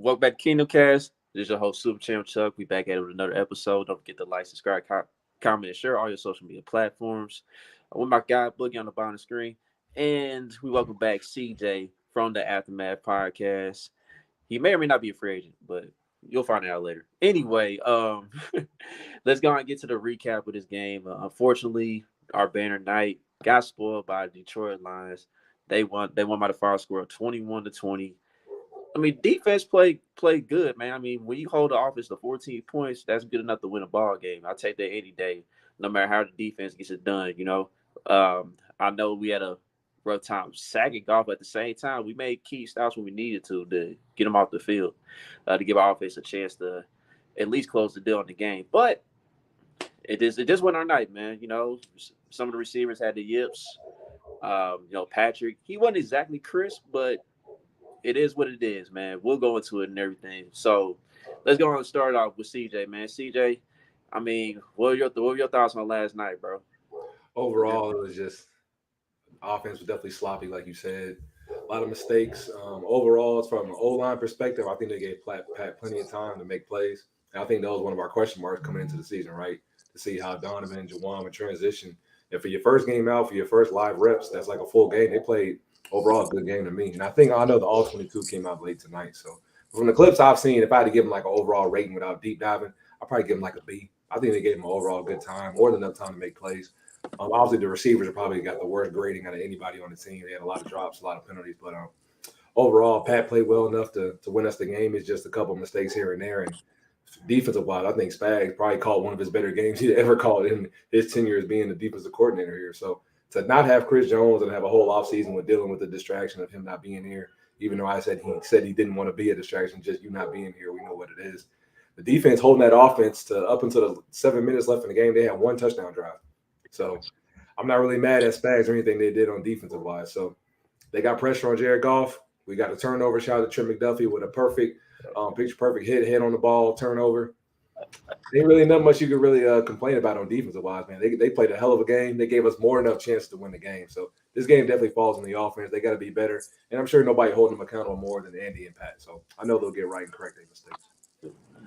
Welcome back to Kingdom Cast. This is your host, Super Champ Chuck. We back at it with another episode. Don't forget to like, subscribe, comment, and share all your social media platforms. With my guy, Boogie, on the bottom of the screen. And we welcome back CJ from the Aftermath Podcast. He may or may not be a free agent, but you'll find out later. Anyway, let's go and get to the recap of this game. Unfortunately, our banner night got spoiled by Detroit Lions. They won. They won by the final score of 21-20. I mean, defense played good, man. I mean, when you hold the offense to 14 points, that's good enough to win a ball game. I'll take that any day, no matter how the defense gets it done. I know we had a rough time sacking golf, but at the same time, we made key stops when we needed to get them off the field, to give our offense a chance to at least close the deal in the game. But it just went our night, man. Some of the receivers had the yips. Patrick, he wasn't exactly crisp, but it is what it is, man. We'll go into it and everything. So let's go on and start off with CJ, man. CJ, I mean, what were your thoughts on last night, bro? Overall, it was just offense was definitely sloppy, like you said. A lot of mistakes. Overall, from an O-line perspective, I think they gave Pat plenty of time to make plays. And I think that was one of our question marks coming into the season, right? To see how Donovan and Juwan would transition. And for your first game out, for your first live reps, that's like a full game. They played overall a good game to me. And I know the All-22 came out late tonight. So from the clips I've seen, if I had to give them like an overall rating without deep diving, I'd probably give them like a B. I think they gave them an overall good time, more than enough time to make plays. Obviously, the receivers are probably got the worst grading out of anybody on the team. They had a lot of drops, a lot of penalties. But overall, Pat played well enough to win us the game. It's just a couple of mistakes here and there. And defensive-wise, I think Spags probably called one of his better games he'd ever called in his tenure as being the defensive coordinator here. So to not have Chris Jones and have a whole offseason with dealing with the distraction of him not being here, even though I said he didn't want to be a distraction, just you not being here, we know what it is. The defense holding that offense to up until the 7 minutes left in the game, they had one touchdown drive. So I'm not really mad at Spags or anything they did on defensive wise. So they got pressure on Jared Goff. We got a turnover. Shout out to Trent McDuffie with a picture perfect hit on the ball, turnover. Ain't really not much you could really complain about on defensive wise, man. They played a hell of a game. They gave us more than enough chance to win the game. So this game definitely falls on the offense. They got to be better. And I'm sure nobody holding them accountable more than Andy and Pat. So I know they'll get right and correct their mistakes.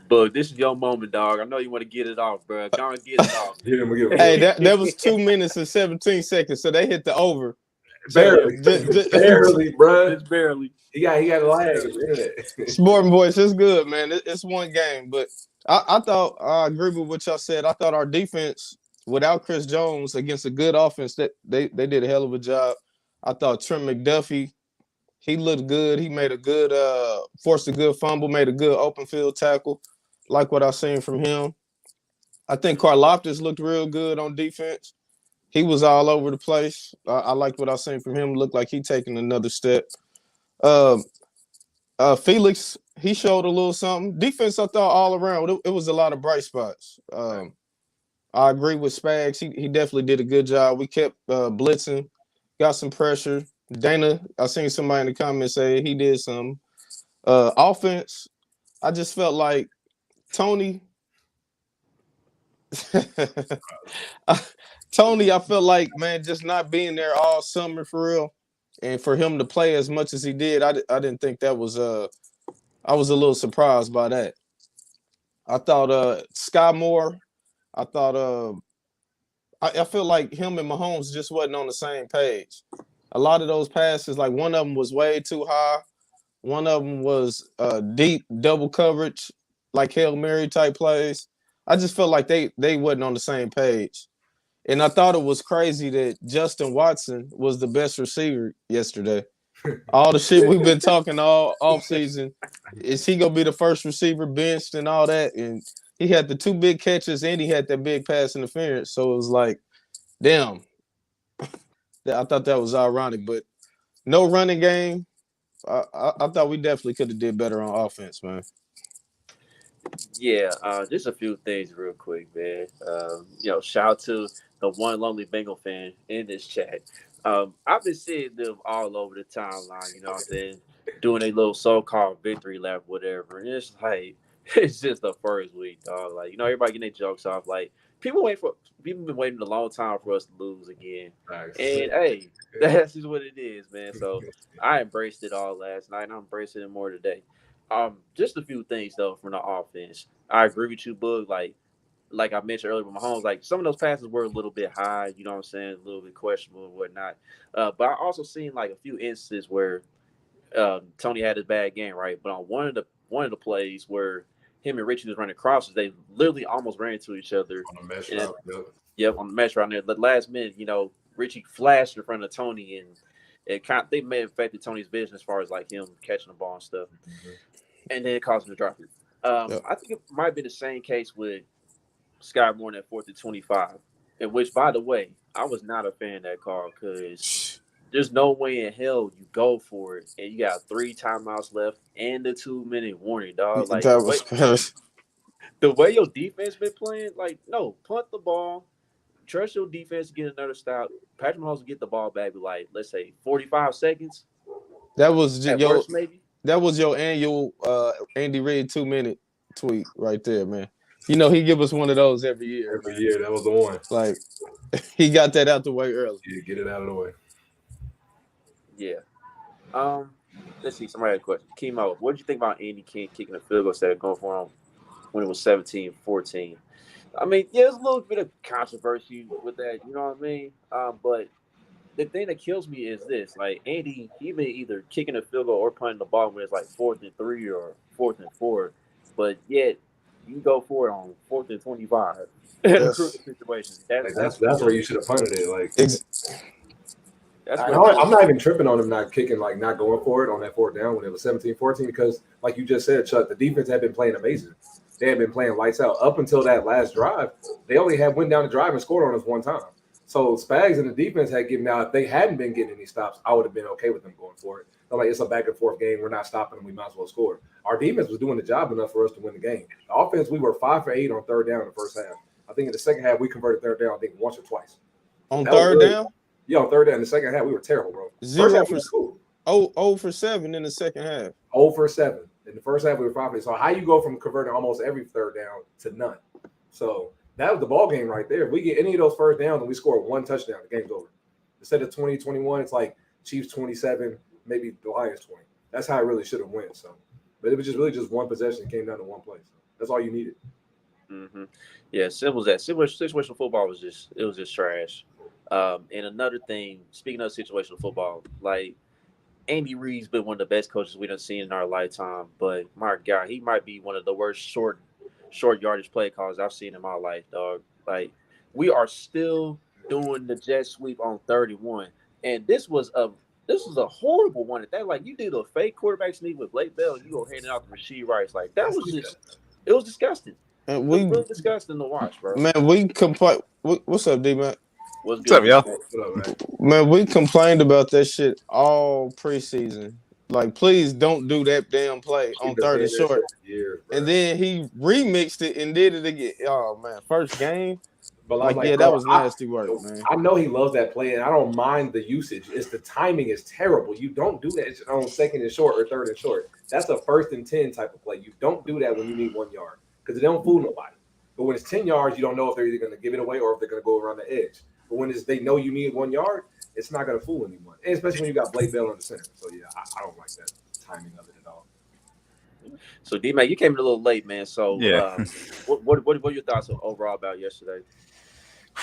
But this is your moment, dog. I know you want to get it off, bro. Go and get it off. Hey, that was 2 minutes and 17 seconds, so they hit the over. Barely, barely, bro. Just barely. He got a lag. Sporting voice, it's good, man. It's one game, but I thought I agree with what y'all said. I thought our defense, without Chris Jones, against a good offense, that they did a hell of a job. I thought Trent McDuffie, he looked good. He made a good forced a good fumble, made a good open field tackle. Like what I seen from him. I think Karlaftis looked real good on defense. He was all over the place. I liked what I seen from him. Looked like he taking another step. Felix, he showed a little something. Defense, I thought all around, it was a lot of bright spots. I agree with Spags. He definitely did a good job. We kept blitzing, got some pressure. Dana, I seen somebody in the comments say he did some. Offense, I just felt like Tony, I felt like, man, just not being there all summer for real, and for him to play as much as he did, I didn't think that was I was a little surprised by that. I thought Sky Moore, I thought I feel like him and Mahomes just wasn't on the same page. A lot of those passes, like one of them was way too high, one of them was deep double coverage, like Hail Mary type plays. I just felt like they wasn't on the same page. And I thought it was crazy that Justin Watson was the best receiver yesterday. All the shit we've been talking all offseason, is he gonna be the first receiver benched and all that? And he had the two big catches and he had that big pass interference. So it was like, damn. I thought that was ironic, but no running game. I thought we definitely could have did better on offense, man. Yeah, just a few things real quick, man. Shout out to the one lonely Bengal fan in this chat. I've been seeing them all over the timeline, you know what I'm saying, doing a little so-called victory lap, whatever. And it's like, it's just the first week, dog. Like, everybody getting their jokes off. Like, people been waiting a long time for us to lose again. Nice. And hey, that's just what it is, man. So I embraced it all last night, and I'm embracing it more today. Just a few things though from the offense. I agree with you, Bug. Like I mentioned earlier with Mahomes, like some of those passes were a little bit high, you know what I'm saying, a little bit questionable and whatnot. But I also seen like a few instances where Tony had his bad game, right? But on one of the plays where him and Richie was running crosses, they literally almost ran into each other. On the mesh And route. Yep. yep, on the match right there. The last minute, Richie flashed in front of Tony, and they may have affected Tony's vision as far as like him catching the ball and stuff, Mhm. and then it caused him to drop it. Yeah. I think it might be the same case with Sky Moore at 4th and 25, in which, by the way, I was not a fan of that call because there's no way in hell you go for it and you got 3 timeouts left and the 2 minute warning, dog. Like That was better. the way your defense been playing, like no, punt the ball, trust your defense to get another stop. Patrick Mahomes will get the ball back with like let's say 45 seconds That was at your worst, maybe. annual Andy Reid 2 minute tweet right there, man. You know he give us one of those every year, Every man. year, that was the one. Like he got that out the way early. Yeah, get it out of the way. Yeah. Um, let's see. Somebody had a question. Chemo, what did you think about Andy King kicking a field goal instead of going for him when it was 17-14? I mean, yeah, there's a little bit of controversy with that, you know what I mean? But the thing that kills me is this: like Andy, he been either kicking a field goal or punting the ball when it's like 4th and 3 or 4th and 4, but yet you go for it on 4th and 25 in a crucial Yes. situation. Like that's where you should have punted it. Like That's I, what kills I'm me. not even tripping on him not kicking, like not going for it on that fourth down when it was 17-14 because, like you just said, Chuck, the defense had been playing amazing. They had been playing lights out up until that last drive. They only had went down the drive and scored on us one time. So Spags and the defense had given out. If they hadn't been getting any stops, I would have been okay with them going for it. I'm like, it's a back and forth game. We're not stopping them. We might as well score. Our defense was doing the job enough for us to win the game. The offense, we were 5 for 8 on third down in the first half. I think in the second half, we converted third down, I think, once or twice. On That was third good. down, Yeah, on third down. In the second half, we were terrible, bro. First 0 half, we for was cool. 0 for 7 in the second half. 0 for 7. In the first half, we were 5 for 8. So how you go from converting almost every third down to none? So that was the ball game right there. If we get any of those first downs and we score one touchdown, the game's over. Instead of 20-21, it's like Chiefs 27, maybe the Lions 20. That's how it really should have went. So, but it was just really just one possession. It came down to one play. So that's all you needed. Mm-hmm. Yeah, simple as that. Situational football was just trash. And another thing, speaking of situational football, like Andy Reid's been one of the best coaches we done seen in our lifetime. But my God, he might be one of the worst short yardage play calls I've seen in my life, dog. Like we are still doing the jet sweep on 31, and this was a horrible one. At that, like you did a fake quarterback sneak with Blake Bell, and you go handing out to Rasheed Rice. Like that was just, it was disgusting. And It was we, really disgusting to watch, bro. man, we complain. What's up, D man? What's What's up, good, y'all? D? What up, man? Man, we complained about that shit all preseason. Like, please don't do that damn play on We've been third saying and that shit short. for years, bro. And then he remixed it and did it again. Oh man, first game. But I'm Like, like, yeah, bro, that was nasty work, man. I know he loves that play, and I don't mind the usage. It's the timing is terrible. You don't do that on second and short or third and short. That's a 1st and 10 type of play. You don't do that when you need 1 yard because they don't fool nobody. But when it's 10 yards, you don't know if they're either going to give it away or if they're going to go around the edge. But when they know you need 1 yard, it's not going to fool anyone, and especially when you got Blake Bell in the center. So yeah, I don't like that timing of it at all. So D man, you came in a little late, man. So Yeah. what are your thoughts overall about yesterday?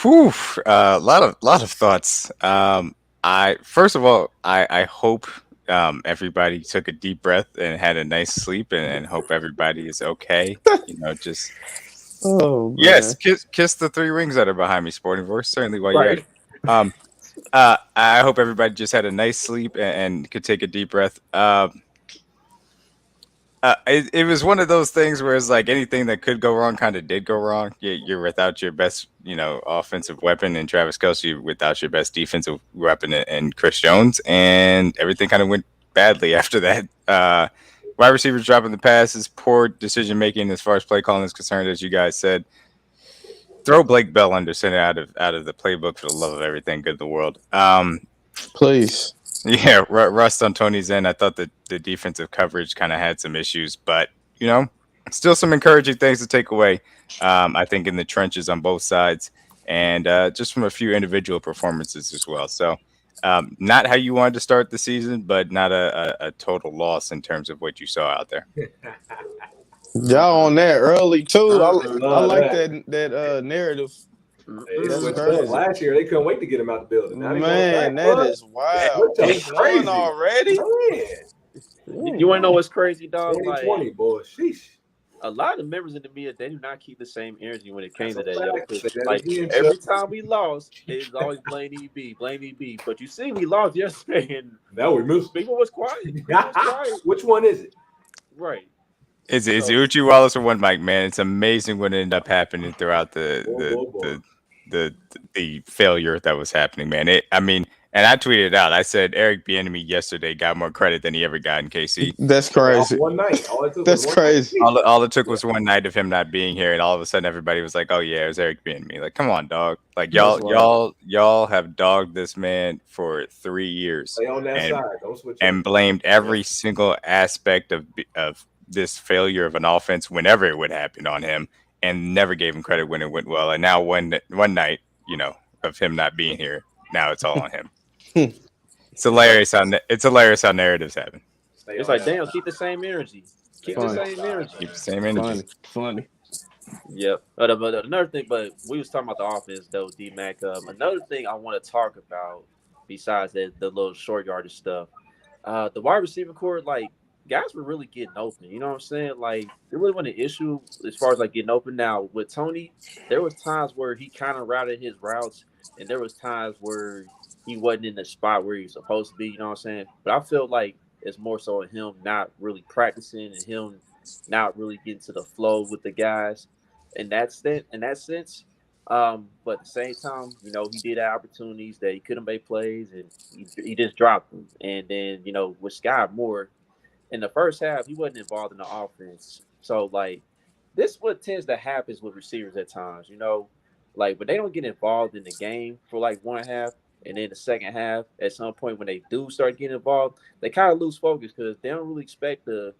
Whew, lot of thoughts. I first of all, I hope everybody took a deep breath and had a nice sleep, and hope everybody is okay. Just Oh man. yes, kiss the 3 rings that are behind me, Sporting Voice. Certainly while you're at Right. it. I hope everybody just had a nice sleep and could take a deep breath. It was one of those things where it's like anything that could go wrong kind of did go wrong. You're without your best, offensive weapon in Travis Kelce, you're without your best defensive weapon in Chris Jones, and everything kind of went badly after that. Wide receivers dropping the passes, poor decision making as far as play calling is concerned, as you guys said. Throw Blake Bell under center out of the playbook for the love of everything good in the world. Please. Yeah, rust on Tony's end. I thought that the defensive coverage kind of had some issues, but still some encouraging things to take away. I think in the trenches on both sides, and just from a few individual performances as well. So Not how you wanted to start the season, but not a total loss in terms of what you saw out there. Y'all on that early too. I I love like that. that narrative. They That's switched up crazy. last year. They couldn't wait to get him out the building. Now they going back. Man, that What? is wild. Switch up Week one crazy. already. Man, You want to know what's crazy, dog? 2020, Like, boy. Sheesh. a lot of members in the media, they do not keep the same energy when it came That's to a that, yo. fact. Say Because that like again, every Chuck. time we lost, it's always blame EB, blame EB. But you see, we lost yesterday, and That we missed. people was quiet. People was quiet. Which one is it? Right. It's So, Uchi Wallace or one Mike, man. It's amazing what ended up happening throughout Boy. the failure that was happening, man. And I tweeted it out. I said Eric Bieniemy yesterday got more credit than he ever got in KC. That's All crazy. one night. All it took That's was one crazy. night. All it took was one night of him not being here, and all of a sudden everybody was like, "Oh yeah, it was Eric Bieniemy." Like, come on, dog. Like That's wild. y'all have dogged this man for 3 years Stay on that and side. Don't switch and up. blamed every single aspect of this failure of an offense whenever it would happen on him, and never gave him credit when it went well. And now one night, of him not being here, now it's all on him. It's hilarious how narratives happen. Stay it's on like, that damn, side. keep the same energy. Keep Funny. the same energy. Keep the same energy. Funny. Yep. But another thing, but we was talking about the offense though, D Mac. Another thing I want to talk about besides that the little short yardage stuff, the wide receiver core, like guys were really getting open. You know what I'm saying? Like there really wasn't an issue as far as like getting open. Now with Tony, there was times where he kind of routed his routes, and there was times where he wasn't in the spot where he was supposed to be. You know what I'm saying? But I feel like it's more so him not really practicing and him not really getting to the flow with the guys in that sense. But at the same time, he did have opportunities that he couldn't make plays, and he just dropped them. And then, with Sky Moore in the first half, he wasn't involved in the offense. So like, this what tends to happen with receivers at times. Like when they don't get involved in the game for like one half, and then the second half, at some point when they do start getting involved, they kind of lose focus because they don't really expect to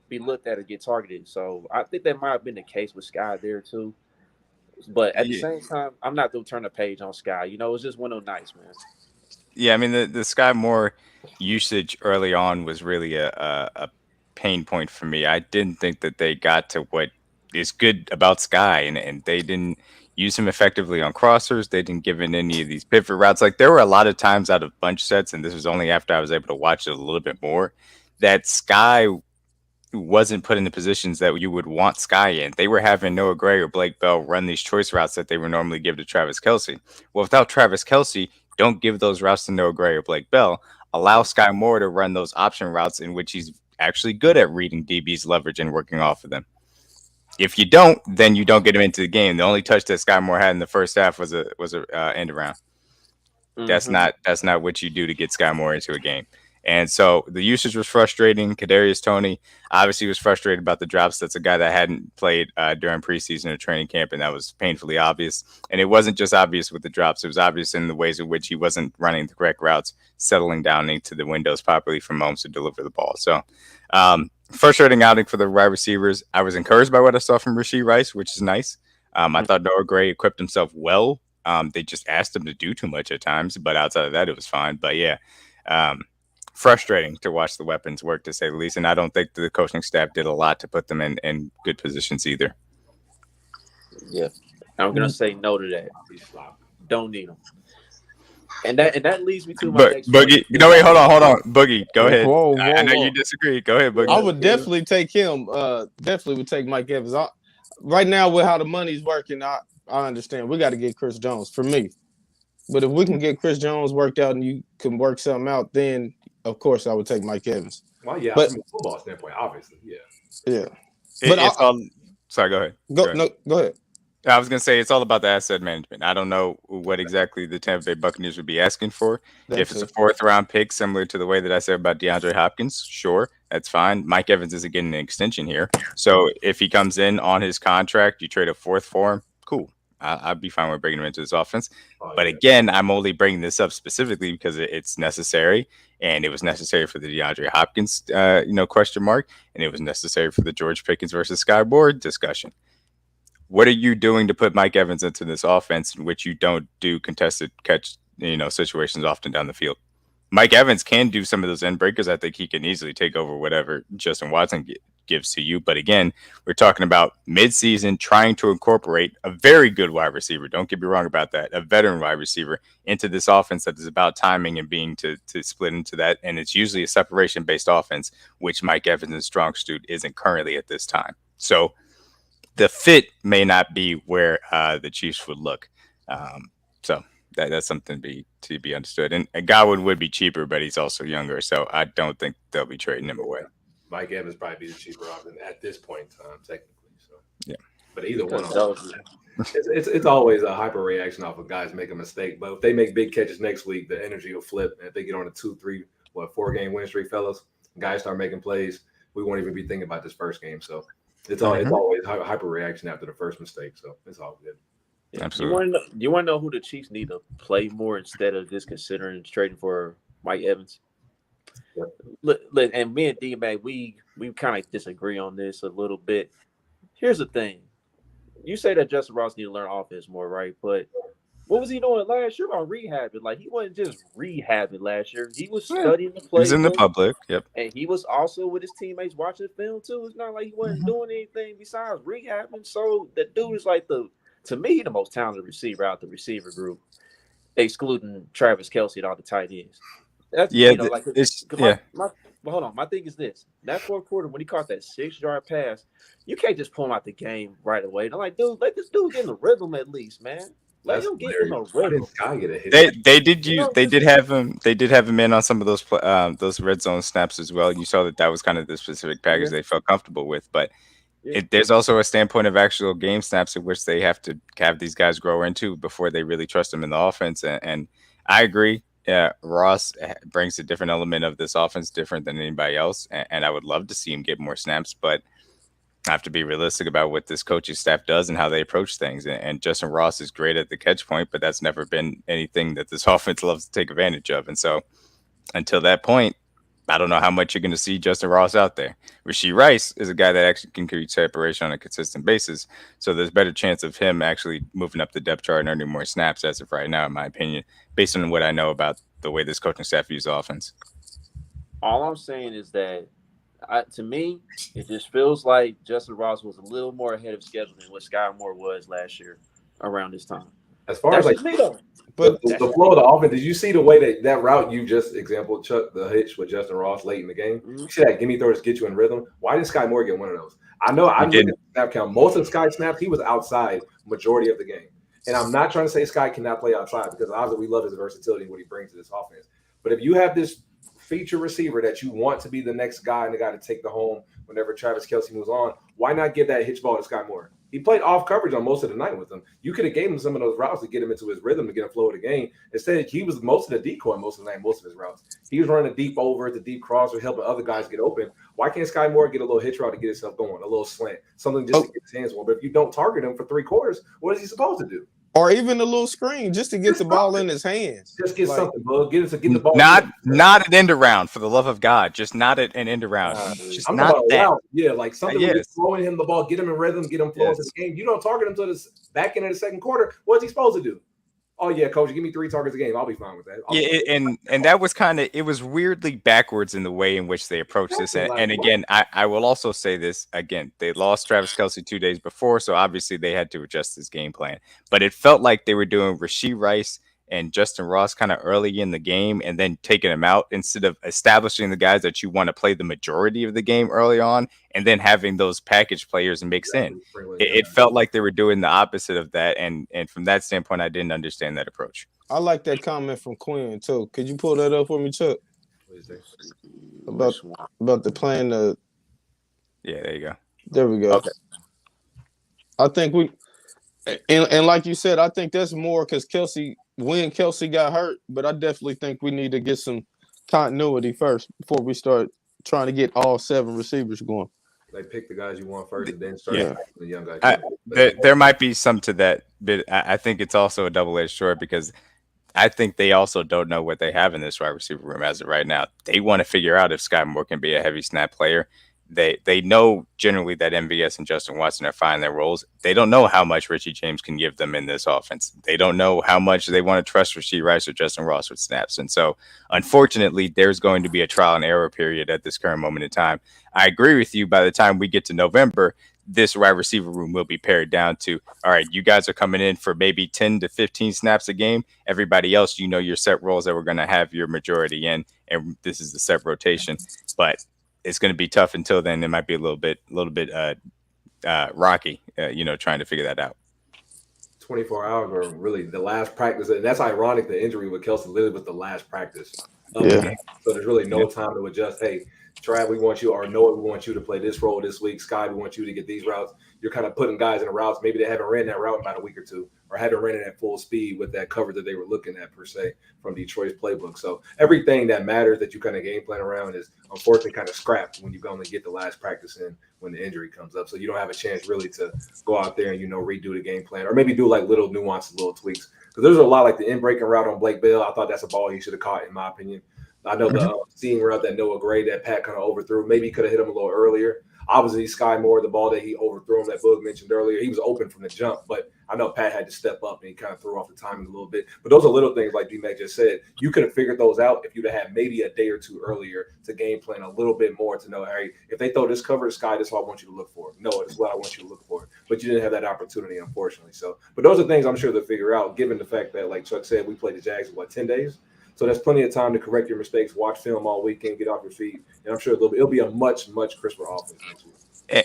be looked at or get targeted. So I think that might have been the case with Sky there too. But at the Yeah. same time, I'm not gonna turn the page on Sky. It's just one of those nights, man. Yeah, I mean the Sky Moore usage early on was really a pain point for me. I didn't think that they got to what is good about Sky, and they didn't use him effectively on crossers. They didn't give in any of these pivot routes. Like there were a lot of times out of bunch sets, and this was only after I was able to watch it a little bit more, that Sky wasn't put in the positions that you would want Sky in. They were having Noah Gray or Blake Bell run these choice routes that they would normally give to Travis Kelce. Well, without Travis Kelce, don't give those routes to Noah Gray or Blake Bell. Allow Sky Moore to run those option routes in which he's actually good at reading DB's leverage and working off of them. If you don't, then you don't get him into the game. The only touch that Sky Moore had in the first half was a end around. Mm-hmm. That's not what you do to get Sky Moore into a game. And so the usage was frustrating. Kadarius Toney obviously was frustrated about the drops. That's a guy that hadn't played during preseason or training camp, and that was painfully obvious. And it wasn't just obvious with the drops. It was obvious in the ways in which he wasn't running the correct routes, settling down into the windows properly for Mahomes to deliver the ball. So frustrating outing for the wide receivers. I was encouraged by what I saw from Rashee Rice, which is nice. I thought Noah Gray equipped himself well. They just asked him to do too much at times, but outside of that, it was fine. But yeah, frustrating to watch the weapons work, to say the least. And I don't think the coaching staff did a lot to put them in good positions either. Yeah, I'm gonna say no to that. Don't need them. And that leads me to my next Boogie. point. Wait, hold on. Boogie, go ahead. Whoa, I know whoa. you disagree. Go ahead, Boogie. I would definitely take him. Definitely would take Mike Evans. Right now, with how the money's working, I understand we got to get Chris Jones for me. But if we can get Chris Jones worked out and you can work something out, then of course I would take Mike Evans. Well, yeah, But- from a football standpoint, obviously, yeah. Yeah. Sorry, go ahead. Go ahead. I was going to say it's all about the asset management. I don't know what exactly the Tampa Bay Buccaneers would be asking for. If it's a fourth round pick, similar to the way that I said about DeAndre Hopkins, sure, that's fine. Mike Evans isn't getting an extension here. So if he comes in on his contract, you trade a fourth for him, cool. I'd be fine with bringing him into this offense. But again, I'm only bringing this up specifically because it's necessary. And it was necessary for the DeAndre Hopkins, question mark. And it was necessary for the George Pickens versus Sky Moore discussion. What are you doing to put Mike Evans into this offense in which you don't do contested catch, situations often down the field? Mike Evans can do some of those end breakers. I think he can easily take over whatever Justin Watson gives to you. But again, we're talking about midseason trying to incorporate a very good wide receiver. Don't get me wrong about that. A veteran wide receiver into this offense that is about timing and being to split into that. And it's usually a separation based offense, which Mike Evans' strong suit isn't currently at this time. So the fit may not be where the Chiefs would look. So that's something to be understood. And Godwin would be cheaper, but he's also younger, so I don't think they'll be trading him away. Mike Evans probably be the cheaper option at this point in time, technically. So yeah, but either one of them, it's always a hyper reaction off of guys make a mistake. But if they make big catches next week, the energy will flip. And if they get on a 4-game win streak, fellas, guys start making plays, we won't even be thinking about this first game. So it's always hyper reaction after the first mistake. So it's all good. Yeah. Absolutely. Do you want to know who the Chiefs need to play more instead of just considering trading for Mike Evans? Yeah. Look, and me and D-Mac, we kind of disagree on this a little bit. Here's the thing. You say that Justin Ross need to learn offense more, right? But what was he doing last year on rehabbing? Like, he wasn't just rehabbing last year. He was studying the play. He's in the public, yep. And he was also with his teammates watching film, too. It's not like he wasn't doing anything besides rehabbing. So, the dude is like to me, the most talented receiver out the receiver group, excluding Travis Kelce and all the tight ends. That's, hold on. My thing is this. That fourth quarter, when he caught that 6-yard pass, you can't just pull him out the game right away. I'm like, dude, let this dude get in the rhythm at least, man. Let him get in the rhythm. They did have him in on some of those red zone snaps as well. You saw that was kind of the specific package they felt comfortable with, but there's also a standpoint of actual game snaps in which they have to have these guys grow into before they really trust them in the offense. And I agree. Ross brings a different element of this offense, different than anybody else. And I would love to see him get more snaps, but I have to be realistic about what this coaching staff does and how they approach things. And Justin Ross is great at the catch point, but that's never been anything that this offense loves to take advantage of. And so until that point, I don't know how much you're going to see Justin Ross out there. Rashee Rice is a guy that actually can create separation on a consistent basis. So there's a better chance of him actually moving up the depth chart and earning more snaps as of right now, in my opinion, based on what I know about the way this coaching staff views offense. All I'm saying is that, to me, it just feels like Justin Ross was a little more ahead of schedule than what Sky Moore was last year around this time. As far as like me, though. But the flow of the offense, did you see the way that route you just example, Chuck, the hitch with Justin Ross late in the game? Mm-hmm. You see that gimme throw to get you in rhythm? Why didn't Sky Moore get one of those? I know I didn't snap count. Most of Sky snaps, he was outside majority of the game. And I'm not trying to say Sky cannot play outside because obviously we love his versatility and what he brings to this offense. But if you have this feature receiver that you want to be the next guy and the guy to take the home whenever Travis Kelce moves on, why not give that hitch ball to Sky Moore? He played off coverage on most of the night with him. You could have gave him some of those routes to get him into his rhythm to get him flow of the game. Instead, he was most of the decoy most of the night, most of his routes. He was running a deep over, the deep cross, or helping other guys get open. Why can't Sky Moore get a little hitch route to get himself going, a little slant, something just to get his hands warm? But if you don't target him for 3 quarters, what is he supposed to do? Or even a little screen just to get the ball in his hands. Just get something, bro. Get the ball. Not an end around, for the love of God. Just not an end around. Just I'm not that. Yeah, like something throwing him the ball, get him in rhythm, get him flowing to the game. You don't target him to the back end of the second quarter. What's he supposed to do? Oh yeah, coach, give me 3 targets a game. I'll be fine with that. And that was it was weirdly backwards in the way in which they approached this. And again, I will also say this again. They lost Travis Kelce 2 days before, so obviously they had to adjust this game plan. But it felt like they were doing Rashee Rice and Justin Ross kind of early in the game and then taking them out instead of establishing the guys that you want to play the majority of the game early on and then having those package players mix in. It felt like they were doing the opposite of that. And from that standpoint, I didn't understand that approach. I like that comment from Quinn too. Could you pull that up for me, Chuck? About the plan to... Yeah, there you go. There we go. Okay. I think and like you said, I think that's more because Kelce got hurt, but I definitely think we need to get some continuity first before we start trying to get all 7 receivers going. Like pick the guys you want first and then start the young guys. There might be some to that, but I think it's also a double-edged sword because I think they also don't know what they have in this wide receiver room as of right now. They want to figure out if Sky Moore can be a heavy snap player. They know generally that MVS and Justin Watson are finding their roles. They don't know how much Richie James can give them in this offense. They don't know how much they want to trust Rasheed Rice or Justin Ross with snaps. And so, unfortunately, there's going to be a trial and error period at this current moment in time. I agree with you. By the time we get to November, this wide receiver room will be pared down to, all right, you guys are coming in for maybe 10 to 15 snaps a game. Everybody else, you know, your set roles that we're going to have your majority in, and this is the set rotation. But it's going to be tough until then. It might be a little bit rocky, trying to figure that out. 24 hours or really the last practice. And that's ironic. The injury with Kelsey literally was the last practice of the game. So there's really no time to adjust. Hey, Trav, we want you, or Noah, we want you to play this role this week. Sky, we want you to get these routes. You're kind of putting guys in the routes. Maybe they haven't ran that route in about a week or two, or haven't ran it at full speed with that cover that they were looking at, per se, from Detroit's playbook. So everything that matters that you kind of game plan around is unfortunately kind of scrapped when you only get the last practice in when the injury comes up. So you don't have a chance really to go out there and, redo the game plan, or maybe do like little nuances, little tweaks. Because there's a lot like the in-breaking route on Blake Bell. I thought that's a ball he should have caught, in my opinion. I know the seeing route that Noah Gray that Pat kind of overthrew. Maybe he could have hit him a little earlier. Obviously, Sky Moore, the ball that he overthrew him, that Boog mentioned earlier, he was open from the jump. But I know Pat had to step up and he kind of threw off the timing a little bit. But those are little things like D-Mac just said. You could have figured those out if you'd have had maybe a day or two earlier to game plan a little bit more to know, hey, if they throw this cover to Sky, this is what I want you to look for. No, this is what I want you to look for. But you didn't have that opportunity, unfortunately. So, but those are things I'm sure they'll figure out, given the fact that, like Chuck said, we played the Jags in, 10 days? So there's plenty of time to correct your mistakes, watch film all weekend, get off your feet, and I'm sure it'll be a much, much crisper offense next week.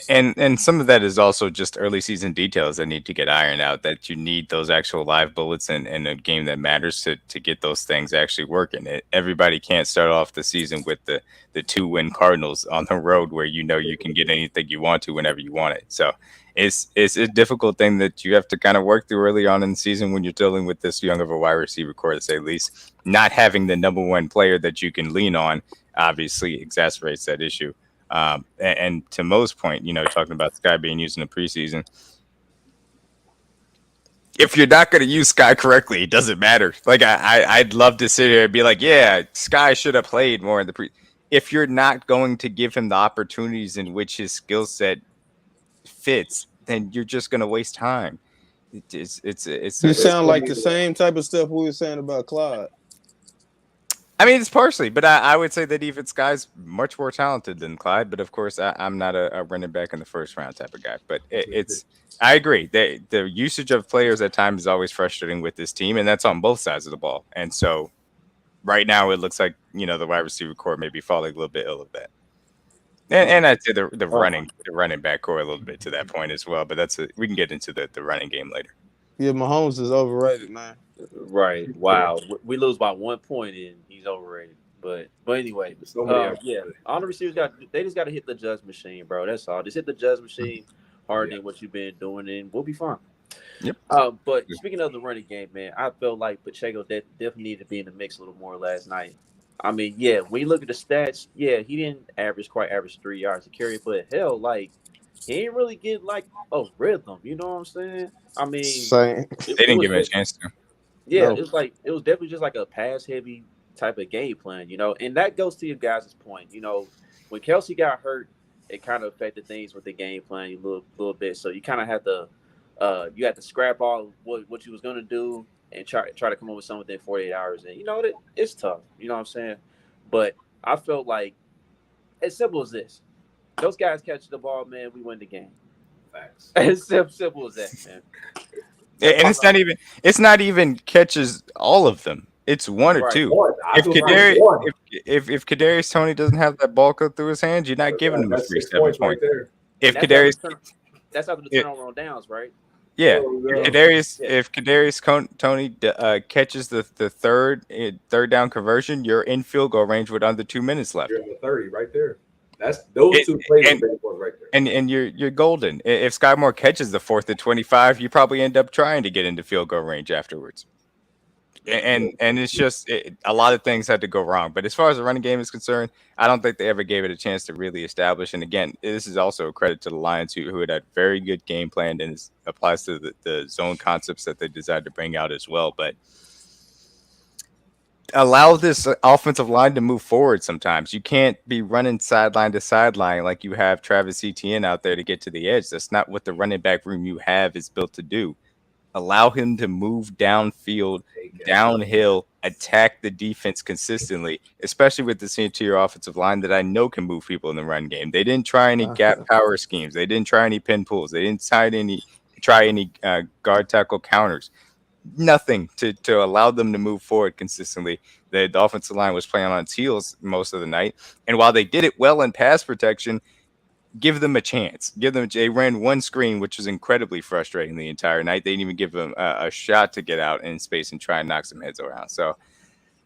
And some of that is also just early season details that need to get ironed out, that you need those actual live bullets in a game that matters to get those things actually working. Everybody can't start off the season with the 2-win Cardinals on the road where you can get anything you want to whenever you want it. So it's a difficult thing that you have to kind of work through early on in the season when you're dealing with this young of a wide receiver core, to say the least. Not having the number one player that you can lean on obviously exacerbates that issue. And to Mo's point, talking about Sky being used in the preseason, if you're not going to use Sky correctly, it doesn't matter. Like I'd love to sit here and be like, yeah, Sky should have played more in the if you're not going to give him the opportunities in which his skill set fits, then you're just going to waste time. You sound like the same type of stuff we were saying about Clyde. I mean, it's partially, but I would say that even Sky's much more talented than Clyde. But of course, I'm not a running back in the first round type of guy. But I agree. The usage of players at times is always frustrating with this team, and that's on both sides of the ball. And so right now it looks like, the wide receiver core may be falling a little bit ill of that. And I'd say the running back core a little bit to that point as well. But we can get into the running game later. Yeah, Mahomes is overrated, man. Right. Wow. We lose by 1 point and he's overrated. But anyway, all the receivers they just got to hit the judge machine, bro. That's all. Just hit the judge machine harder than what you've been doing, and we'll be fine. Yep. But speaking of the running game, man, I felt like Pacheco definitely needed to be in the mix a little more last night. I mean, yeah, when you look at the stats, yeah, he didn't quite average 3 yards a carry, but hell, like, he didn't really get like a rhythm. You know what I'm saying? I mean, they didn't give him a chance to. Yeah, no. It was definitely just like a pass heavy type of game plan, and that goes to your guys' point. When Kelsey got hurt, it kind of affected things with the game plan a little bit. So you kind of had to scrap all what you was gonna do and try to come up with something within 48 hours. And it's tough. You know what I'm saying? But I felt like, as simple as this: those guys catch the ball, man, we win the game. Facts. As simple as that, man. And it's not even catches all of them. It's one or two. If Kadarius Toney doesn't have that ball go through his hands, you're not giving him a 3-7 point. If that's after the turnover on downs, right? Yeah. If Kadarius Toney catches the third down conversion, you're in field goal range with under 2 minutes left. You're in the 30 right there. That's those two plays right there. And you're golden. If Sky Moore catches the 4th and 25, you probably end up trying to get into field goal range afterwards. And it's just a lot of things had to go wrong. But as far as the running game is concerned, I don't think they ever gave it a chance to really establish. And again, this is also a credit to the Lions who had very good game plan, and it applies to the zone concepts that they decided to bring out as well. But allow this offensive line to move forward sometimes. You can't be running sideline to sideline like you have Travis Etienne out there to get to the edge. That's not what the running back room you have is built to do. Allow him to move downfield, downhill, attack the defense consistently, especially with this interior offensive line that I know can move people in the run game. They didn't try any gap power schemes. They didn't try any pin pulls. They didn't try any guard tackle counters. Nothing to allow them to move forward consistently. The offensive line was playing on its heels most of the night. And while they did it well in pass protection, give them a chance. They ran one screen, which was incredibly frustrating the entire night. They didn't even give them a shot to get out in space and try and knock some heads around. So,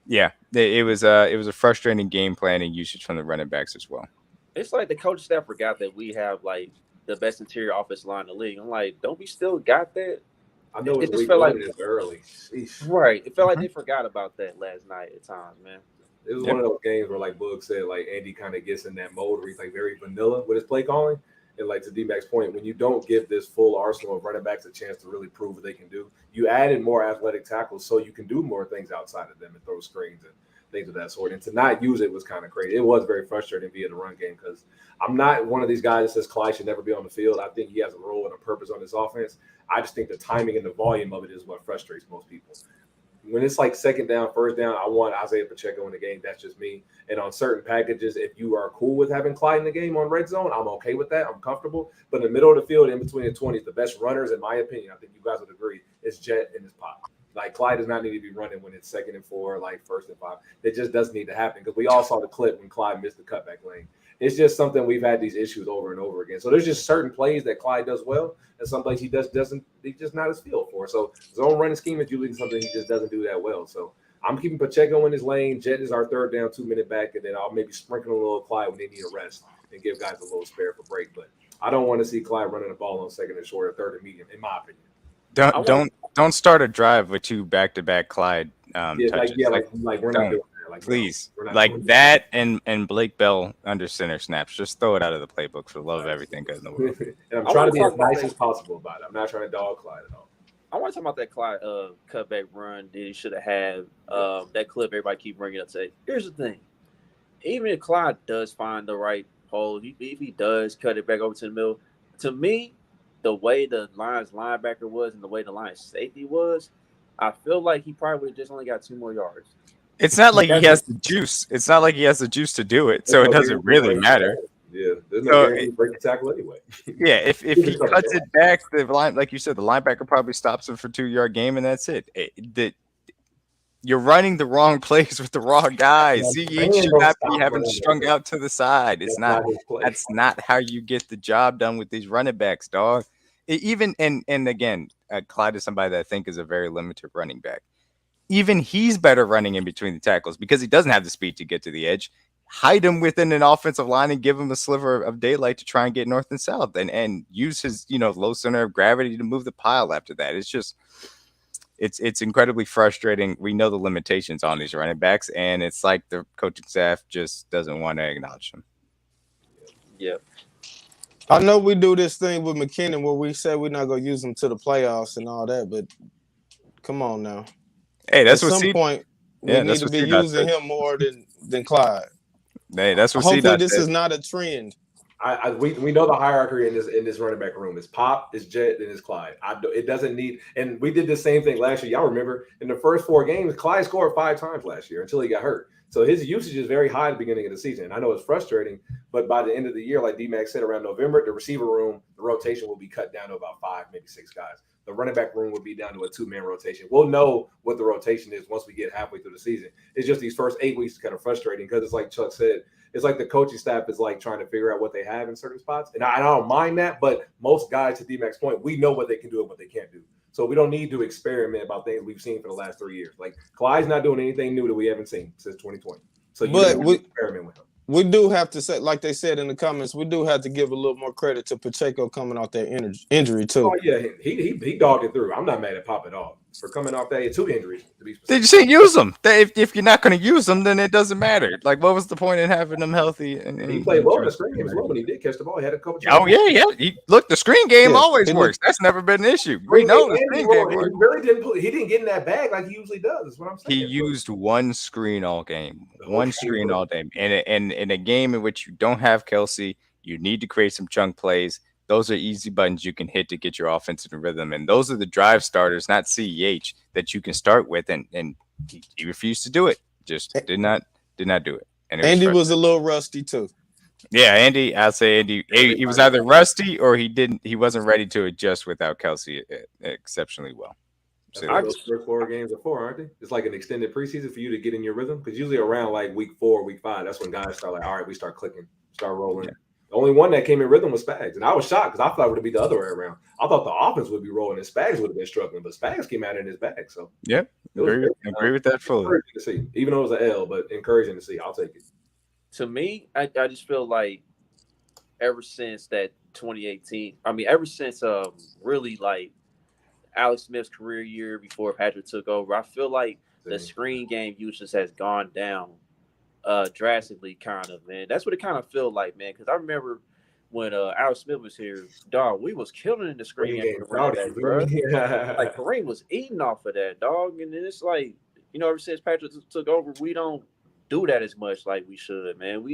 yeah, it was a frustrating game plan and usage from the running backs as well. It's like the coach staff forgot that we have like the best interior offensive line in the league. I'm like, don't we still got that? I know It it just felt like it's early. Sheesh. right. It felt like they forgot about that last night at times, man. It was one of those games where, like Boog said, like Andy kind of gets in that mode where he's like very vanilla with his play calling. And like to D-Mac's point, when you don't give this full arsenal of running backs a chance to really prove what they can do, you added more athletic tackles so you can do more things outside of them and throw screens and things of that sort. And to not use it was kind of crazy. It was very frustrating via the run game because I'm not one of these guys that says Clyde should never be on the field. I think he has a role and a purpose on this offense. I just think the timing and the volume of it is what frustrates most people. When it's like second down, first down, I want Isaiah Pacheco in the game. That's just me. And on certain packages, if you are cool with having Clyde in the game on red zone, I'm okay with that. I'm comfortable. But in the middle of the field, in between the 20s, the best runners, in my opinion, I think you guys would agree, is Jet and his Pop. Like Clyde does not need to be running when it's 2nd and 4, like 1st and 5. It just doesn't need to happen because we all saw the clip when Clyde missed the cutback lane. It's just something we've had these issues over and over again. So there's just certain plays that Clyde does well, and some plays he doesn't. He's just not his feel for. So zone running scheme is usually something he just doesn't do that well. So I'm keeping Pacheco in his lane. Jet is our third down, 2-minute back, and then I'll maybe sprinkle a little Clyde when they need a rest and give guys a little spare for break. But I don't want to see Clyde running the ball on 2nd and short or 3rd and medium, in my opinion. Don't start a drive with 2 back-to-back Clyde touches. Like we're not doing that. Like, please, we're not like that and Blake Bell under center snaps. Just throw it out of the playbook for the love of everything good in the world. And I'm trying to be as nice as possible about it. I'm not trying to dog Clyde at all. I want to talk about that Clyde cutback run that he should have had. That clip everybody keep bringing up. Say, here's the thing: even if Clyde does find the right hole, if he does cut it back over to the middle, to me, the way the Lions linebacker was and the way the Lions safety was, I feel like he probably would have just only got 2 more yards. It's not like he has the juice. It's not like he has the juice to do it, so it doesn't really matter. Yeah, there's no guarantee break the tackle anyway. Yeah, if he cuts it back, the line, like you said, the linebacker probably stops him for 2-yard game, and that's it. You're running the wrong plays with the wrong guys. He should not be having strung out to the side. It's not. That's not how you get the job done with these running backs, dog. And again, Clyde is somebody that I think is a very limited running back. Even he's better running in between the tackles because he doesn't have the speed to get to the edge. Hide him within an offensive line and give him a sliver of daylight to try and get north and south and use his, low center of gravity to move the pile after that. It's just, it's incredibly frustrating. We know the limitations on these running backs, and it's like the coaching staff just doesn't want to acknowledge them. Yep. I know we do this thing with McKinnon where we say we're not going to use him to the playoffs and all that, but come on now. Hey, that's at what some point we need to be using him more than Clyde. Hey, that's what. Hopefully, this is not a trend. We know the hierarchy in this running back room is Pop, is Jet, and is Clyde. It doesn't need, and we did the same thing last year. Y'all remember in the first 4 games, Clyde scored 5 times last year until he got hurt. So his usage is very high at the beginning of the season. I know it's frustrating, but by the end of the year, like D-Mac said, around November, the receiver room, the rotation will be cut down to about 5, maybe 6 guys. The running back room would be down to a 2-man rotation. We'll know what the rotation is once we get halfway through the season. It's just these first 8 weeks is kind of frustrating because it's like Chuck said, it's like the coaching staff is like trying to figure out what they have in certain spots. And I don't mind that, but most guys, to D-Mac's point, we know what they can do and what they can't do. So we don't need to experiment about things we've seen for the last 3 years. Like Clyde's not doing anything new that we haven't seen since 2020. So you experiment with him. We do have to say, like they said in the comments, we do have to give a little more credit to Pacheco coming off that injury too. Oh yeah, he dogged it through. I'm not mad at Pop at all. for coming off that. He had 2 injuries to be They specific. just didn't use them. If you're not going to use them, then it doesn't matter. Like, what was the point in having them healthy? And he played well in the screen game as well when he did catch the ball. He had a couple. Oh yeah. Look, the screen game Yeah, always he works. That's never been an issue. We know the screen game works. He really didn't. He didn't get in that bag like he usually does. That's what I'm saying. He used one screen all game, one screen all game, and in a game in which you don't have Kelsey, you need to create some chunk plays. Those are easy buttons you can hit to get your offense in rhythm, and those are the drive starters, not CEH, that you can start with. And he refused to do it. Just did not do it. And Andy was a little rusty too. Yeah, Andy. I'll say Andy. He was either rusty or he wasn't ready to adjust without Kelsey exceptionally well. That's what those first 4 games are for, aren't they? It's like an extended preseason for you to get in your rhythm. Because usually around like week 4, week 5, that's when guys start like, all right, we start clicking, start rolling. Yeah. The only one that came in rhythm was Spags. And I was shocked because I thought it would be the other way around. I thought the offense would be rolling and Spags would have been struggling, but Spags came out in his bag. So yeah, agree with that fully. Encouraging to see, even though it was an L, but encouraging to see. I'll take it. To me, I just feel like ever since that 2018, ever since really like Alex Smith's career year before Patrick took over, I feel like the screen game usage has gone down drastically, kind of, man. That's what it kind of feel like, man, because I remember when Alex Smith was here, dog, we was killing in the screen game, bro. Like Kareem was eating off of that, dog. And then it's like, ever since Patrick took over, we don't do that as much like we should, man.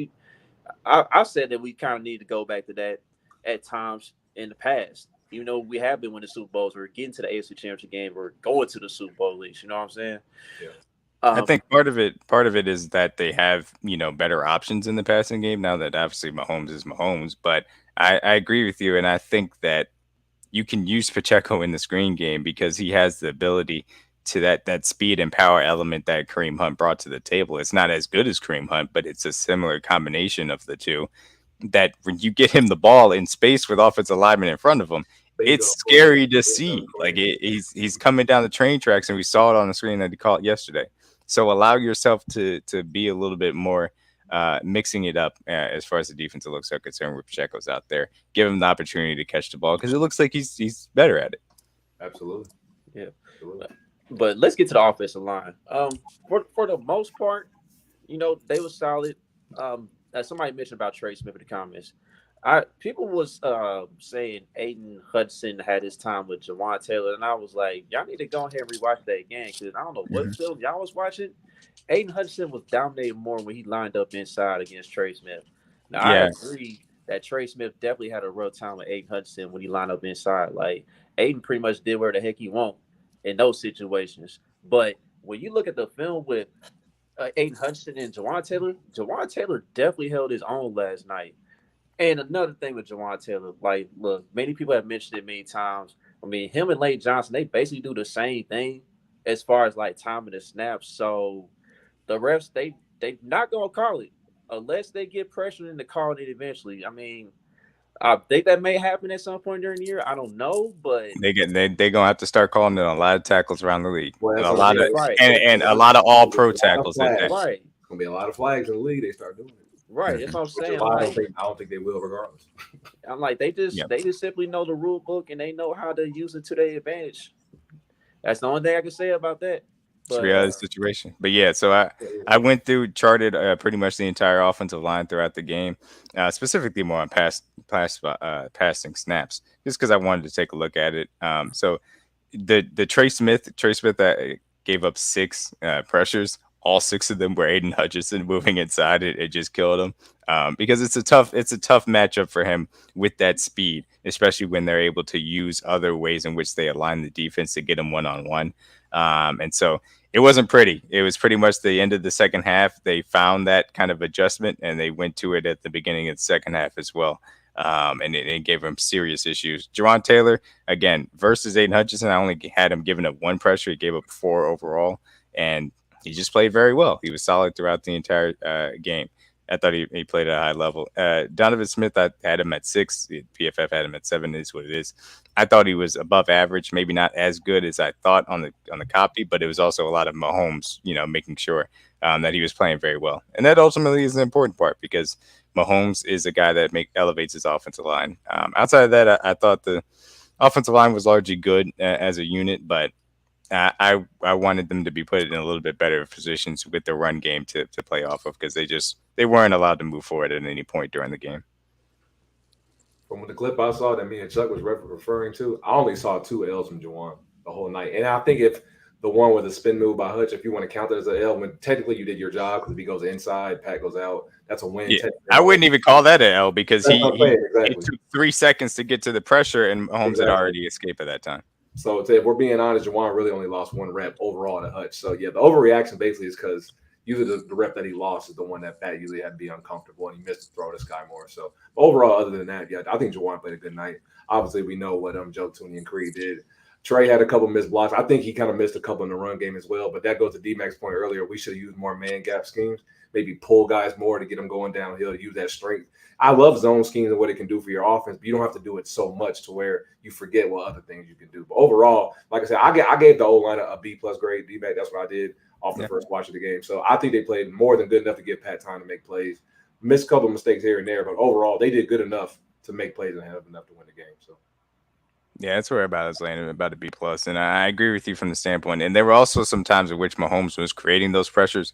I said that we kind of need to go back to that at times in the past. Even though we have been winning Super Bowls, we're getting to the AFC Championship game, we're going to the Super Bowl at least. You know what I'm saying? Yeah. I think part of it is that they have, better options in the passing game now that obviously Mahomes is Mahomes. But I agree with you, and I think that you can use Pacheco in the screen game because he has the ability to that speed and power element that Kareem Hunt brought to the table. It's not as good as Kareem Hunt, but it's a similar combination of the two. That when you get him the ball in space with offensive linemen in front of him, it's scary to see. Like he's coming down the train tracks, and we saw it on the screen that he caught yesterday. So allow yourself to be a little bit more mixing it up as far as the defensive looks are concerned. Where Pacheco's out there, give him the opportunity to catch the ball because it looks like he's better at it. Absolutely, yeah. Absolutely. But let's get to the offensive line. For the most part, they were solid. As somebody mentioned about Trey Smith in the comments, people was saying Aiden Hudson had his time with Jawan Taylor, and I was like, y'all need to go ahead and rewatch that again because I don't know what film y'all was watching. Aiden Hudson was dominating more when he lined up inside against Trey Smith. Now I agree that Trey Smith definitely had a rough time with Aiden Hudson when he lined up inside. Like Aiden pretty much did where the heck he want in those situations. But when you look at the film with Aiden Hudson and Jawan Taylor definitely held his own last night. And another thing with Jawan Taylor, like, look, many people have mentioned it many times. Him and Lane Johnson, they basically do the same thing as far as like timing the snaps. So the refs, they not gonna call it unless they get pressure into calling it eventually. I think that may happen at some point during the year. I don't know, but they're gonna have to start calling it a lot of tackles around the league, well, and a lot of and a lot of all pro tackles. Right, it's gonna be a lot of flags in the league. They start doing it. Right, that's what I'm saying. I don't think they will, regardless. I'm like, they just simply know the rule book and they know how to use it to their advantage. That's the only thing I can say about that. It's a reality situation. But yeah, so I went through, charted pretty much the entire offensive line throughout the game, specifically more on passing snaps, just because I wanted to take a look at it. So the Trey Smith gave up 6 pressures. All 6 of them were Aiden Hutchinson moving inside. It just killed him because it's a tough matchup for him with that speed, especially when they're able to use other ways in which they align the defense to get him one-on-one. And so it wasn't pretty. It was pretty much the end of the second half. They found that kind of adjustment, and they went to it at the beginning of the second half as well. And it gave him serious issues. Jawan Taylor, again, versus Aiden Hutchinson, I only had him giving up 1 pressure. He gave up 4 overall, and he just played very well. He was solid throughout the entire game. I thought he played at a high level. Donovan Smith, I had him at 6. PFF had him at 7. Is what it is. I thought he was above average, maybe not as good as I thought on the copy, but it was also a lot of Mahomes, making sure that he was playing very well. And that ultimately is an important part because Mahomes is a guy that elevates his offensive line. Outside of that, I thought the offensive line was largely good as a unit, but I wanted them to be put in a little bit better positions with the run game to play off of, because they weren't allowed to move forward at any point during the game. From the clip I saw that me and Chuck was referring to, I only saw 2 L's from Juwan the whole night. And I think if the one with the spin move by Hutch, if you want to count that as an L, when technically you did your job, because if he goes inside, Pat goes out, that's a win. Yeah, I wouldn't even call that an L, because exactly. it took 3 seconds to get to the pressure, and Mahomes had already escaped at that time. So if we're being honest, Juwan really only lost 1 rep overall to Hutch. So yeah, the overreaction basically is because usually the rep that he lost is the one that Pat usually had to be uncomfortable, and he missed the throw to Sky Moore. So overall, other than that, yeah, I think Juwan played a good night. Obviously, we know what Joe Tooney and Creed did. Trey had a couple missed blocks. I think he kind of missed a couple in the run game as well, but that goes to D-Mac's point earlier. We should have used more man gap schemes, maybe pull guys more to get them going downhill, use that strength. I love zone schemes and what it can do for your offense, but you don't have to do it so much to where you forget what other things you can do. But overall, like I said, I gave the O-line a B+ grade. D-Mac, that's what I did off the first watch of the game. So I think they played more than good enough to give Pat time to make plays. Missed a couple of mistakes here and there, but overall, they did good enough to make plays and have enough to win the game. So. Yeah, that's where about is landing, about a B+. And I agree with you from the standpoint. And there were also some times in which Mahomes was creating those pressures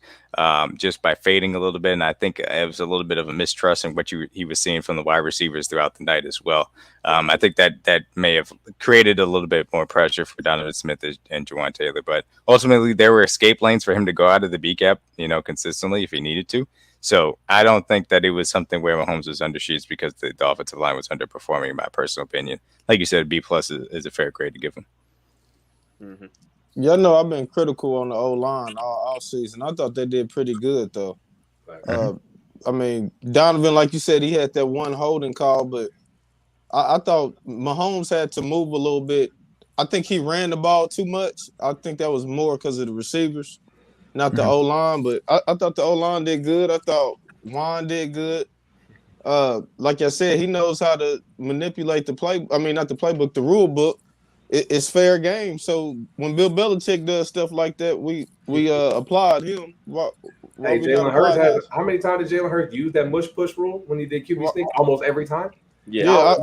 just by fading a little bit. And I think it was a little bit of a mistrust in what he was seeing from the wide receivers throughout the night as well. I think that may have created a little bit more pressure for Donovan Smith and Juwan Taylor. But ultimately, there were escape lanes for him to go out of the B gap, consistently if he needed to. So I don't think that it was something where Mahomes was undershoots because the offensive line was underperforming, in my personal opinion. Like you said, B+ is a fair grade to give him. Mm-hmm. Yeah, no, I've been critical on the O-line all season. I thought they did pretty good, though. I mean, Donovan, like you said, he had that one holding call, but I thought Mahomes had to move a little bit. I think he ran the ball too much. I think that was more because of the receivers, not the O-line, but I thought the O-line did good. I thought Juan did good. Like I said, he knows how to manipulate the play. I mean, not the playbook, the rule book. It's fair game. So when Bill Belichick does stuff like that, we applaud him. Hey, Jalen Hurts how many times did Jalen Hurts use that mush push rule when he did QB sneak? Almost every time. Yeah.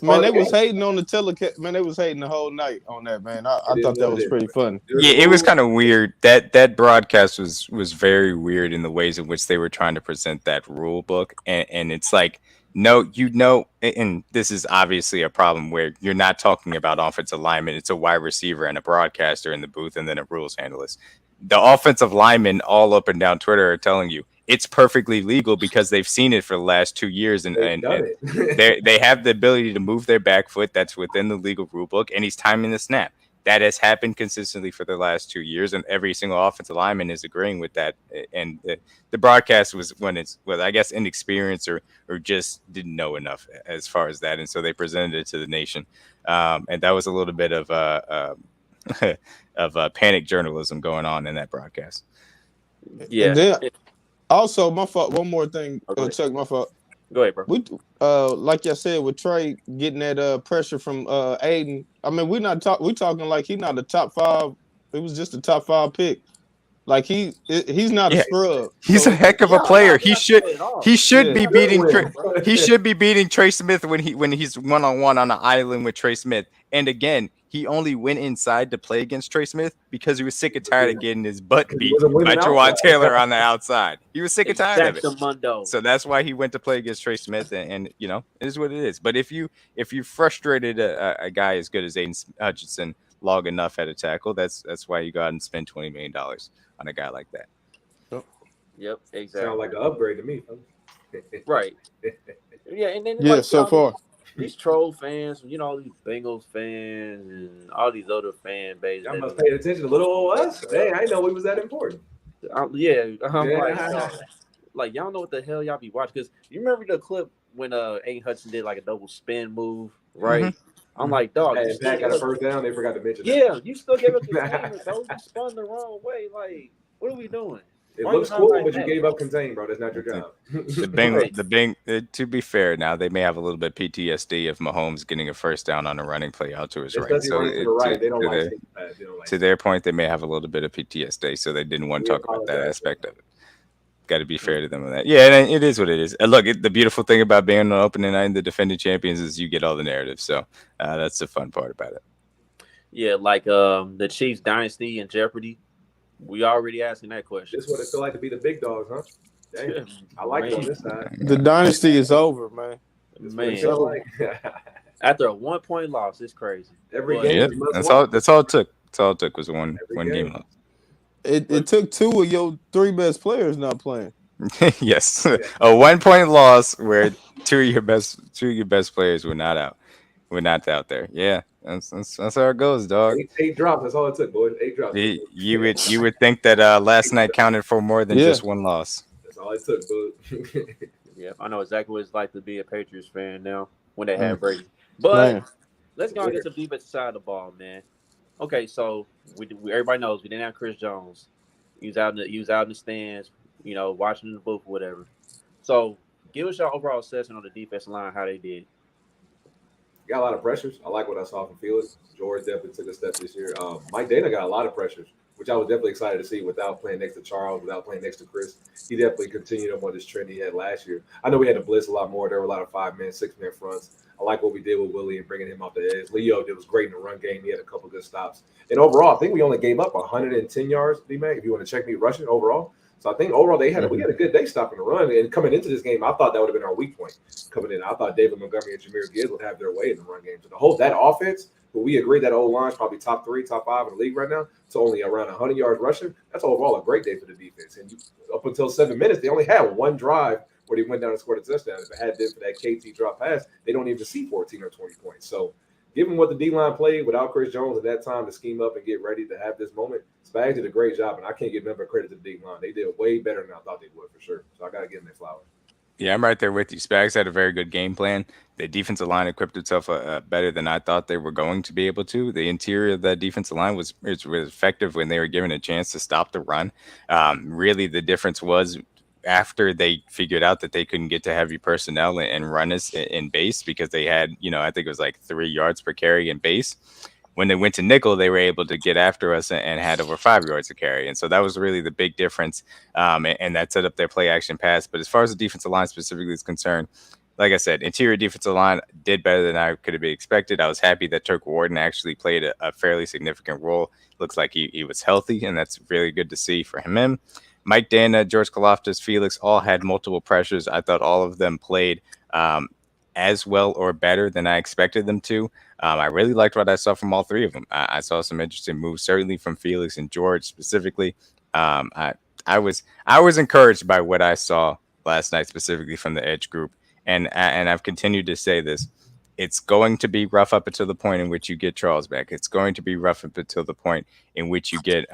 Man, they was hating on the telecast. Man, they was hating the whole night on that, man. I thought that was pretty funny. Yeah, it was kind of weird. That broadcast was very weird in the ways in which they were trying to present that rule book. And it's like, no, and this is obviously a problem where you're not talking about offensive linemen. It's a wide receiver and a broadcaster in the booth and then a rules analyst. The offensive linemen all up and down Twitter are telling you it's perfectly legal because they've seen it for the last 2 years, and they have the ability to move their back foot. That's within the legal rule book, and he's timing the snap. That has happened consistently for the last 2 years, and every single offensive lineman is agreeing with that. And the broadcast was I guess inexperienced or just didn't know enough as far as that, and so they presented it to the nation, and that was a little bit of panic journalism going on in that broadcast. Yeah. Also, my fault. One more thing, Chuck. My fault. Go ahead, bro. We, like I said, with Trey getting that pressure from Aiden. I mean, we talking like he's not a top 5. It was just a top 5 pick. Like he's not a scrub. He's a heck of a player. He should be beating Trey Smith when he's one-on-one on an island with Trey Smith. And again, he only went inside to play against Trey Smith because he was sick and tired of getting his butt beat by Juwan Taylor on the outside. He was sick and tired of it. So that's why he went to play against Trey Smith, and it is what it is. But if you frustrated a guy as good as Aiden Hutchinson long enough at a tackle, that's why you go out and spend $20 million on a guy like that. Yep, exactly. Sound like an upgrade to me. Right. Yeah, and then so far. These troll fans, all these Bengals fans and all these other fan bases. Y'all must pay attention to little old us. Hey, I didn't know we was that important. Like y'all know what the hell y'all be watching? Because you remember the clip when Aiden Hudson did like a double spin move, right? Mm-hmm. I'm like, dog. Hey, Pat got a first down. They forgot to mention that. Yeah, you still gave up the containment, though. You spun the wrong way. Like, what are we doing? It looks cool, but you gave up contain, bro. That's not your job. To be fair, now they may have a little bit PTSD of Mahomes getting a first down on a running play out to his right. So to their point, they may have a little bit of PTSD, so they didn't want to talk about that aspect of it. Got to be fair to them on that. Yeah, and it is what it is. And look, the beautiful thing about being on opening night and the defending champions is you get all the narratives. So that's the fun part about it. Yeah, like the Chiefs dynasty and Jeopardy. We already asking that question. This is what it feel like to be the big dogs, huh? Damn, I like it on Man, this side. The dynasty is over, man. This is what it It's man. feel over. like. After a 1 point loss, it's crazy. Every But game Yeah, is must that's win. all. That's all it took. That's all it took was Every one game game. loss. It but took two of your three best players not playing. Yes, Yeah. a 1 point loss where two of your best players were not out, were not out there. Yeah, that's how it goes, dog. Eight drops. That's all it took, boys. 8 drops. You would think that last night counted for more than Yeah, just one loss. That's all it took, bud. yeah, I know exactly what it's like to be a Patriots fan now when they Mm. had Brady. But man. let's go and get Weird. some defensive side of the ball, man. Okay, so we everybody knows we didn't have Chris Jones. He was out in the stands, watching the booth or whatever. So give us your overall assessment on the defensive line, how they did. Got a lot of pressures. I like what I saw from Felix. George definitely took a step this year. Mike Dana got a lot of pressures, which I was definitely excited to see without playing next to Charles, without playing next to Chris. He definitely continued on this trend he had last year. I know we had to blitz a lot more. There were a lot of 5-man, 6-man fronts. I like what we did with Willie and bringing him off the edge. Leo did was great in the run game. He had a couple good stops. And overall, I think we only gave up 110 yards, D-Mac, if you want to check me rushing overall. So I think overall we had a good day stopping the run. And coming into this game, I thought that would have been our weak point. Coming in, I thought David Montgomery and Jameer Gibbs would have their way in the run game. So the whole that offense, but we agree that old line is probably top 3, top 5 in the league right now. So only around 100 yards rushing. That's overall a great day for the defense. And up until 7 minutes, they only had one drive where they went down and scored a touchdown. If it had been for that KT drop pass, they don't even see 14 or 20 points. So given what the D line played without Chris Jones at that time to scheme up and get ready to have this moment, Spags did a great job, and I can't give member credit to the D line. They did way better than I thought they would for sure. So I got to give them their flowers. Yeah, I'm right there with you. Spags had a very good game plan. The defensive line equipped itself better than I thought they were going to be able to. The interior of that defensive line was effective when they were given a chance to stop the run. Really, the difference was after they figured out that they couldn't get to heavy personnel and run us in base because they had, I think it was like 3 yards per carry in base. When they went to nickel, they were able to get after us and had over 5 yards to carry. And so that was really the big difference. And that set up their play action pass. But as far as the defensive line specifically is concerned, like I said, interior defensive line did better than I could have expected. I was happy that Turk Warden actually played a fairly significant role. Looks like he was healthy, and that's really good to see for him. Mike Dana, George Kalafdis, Felix all had multiple pressures. I thought all of them played as well or better than I expected them to. I really liked what I saw from all three of them. I saw some interesting moves, certainly from Felix and George specifically. Um, I I was encouraged by what I saw last night, specifically from the edge group, and I've continued to say this. It's going to be rough up until the point in which you get Charles back. It's going to be rough up until the point in which you get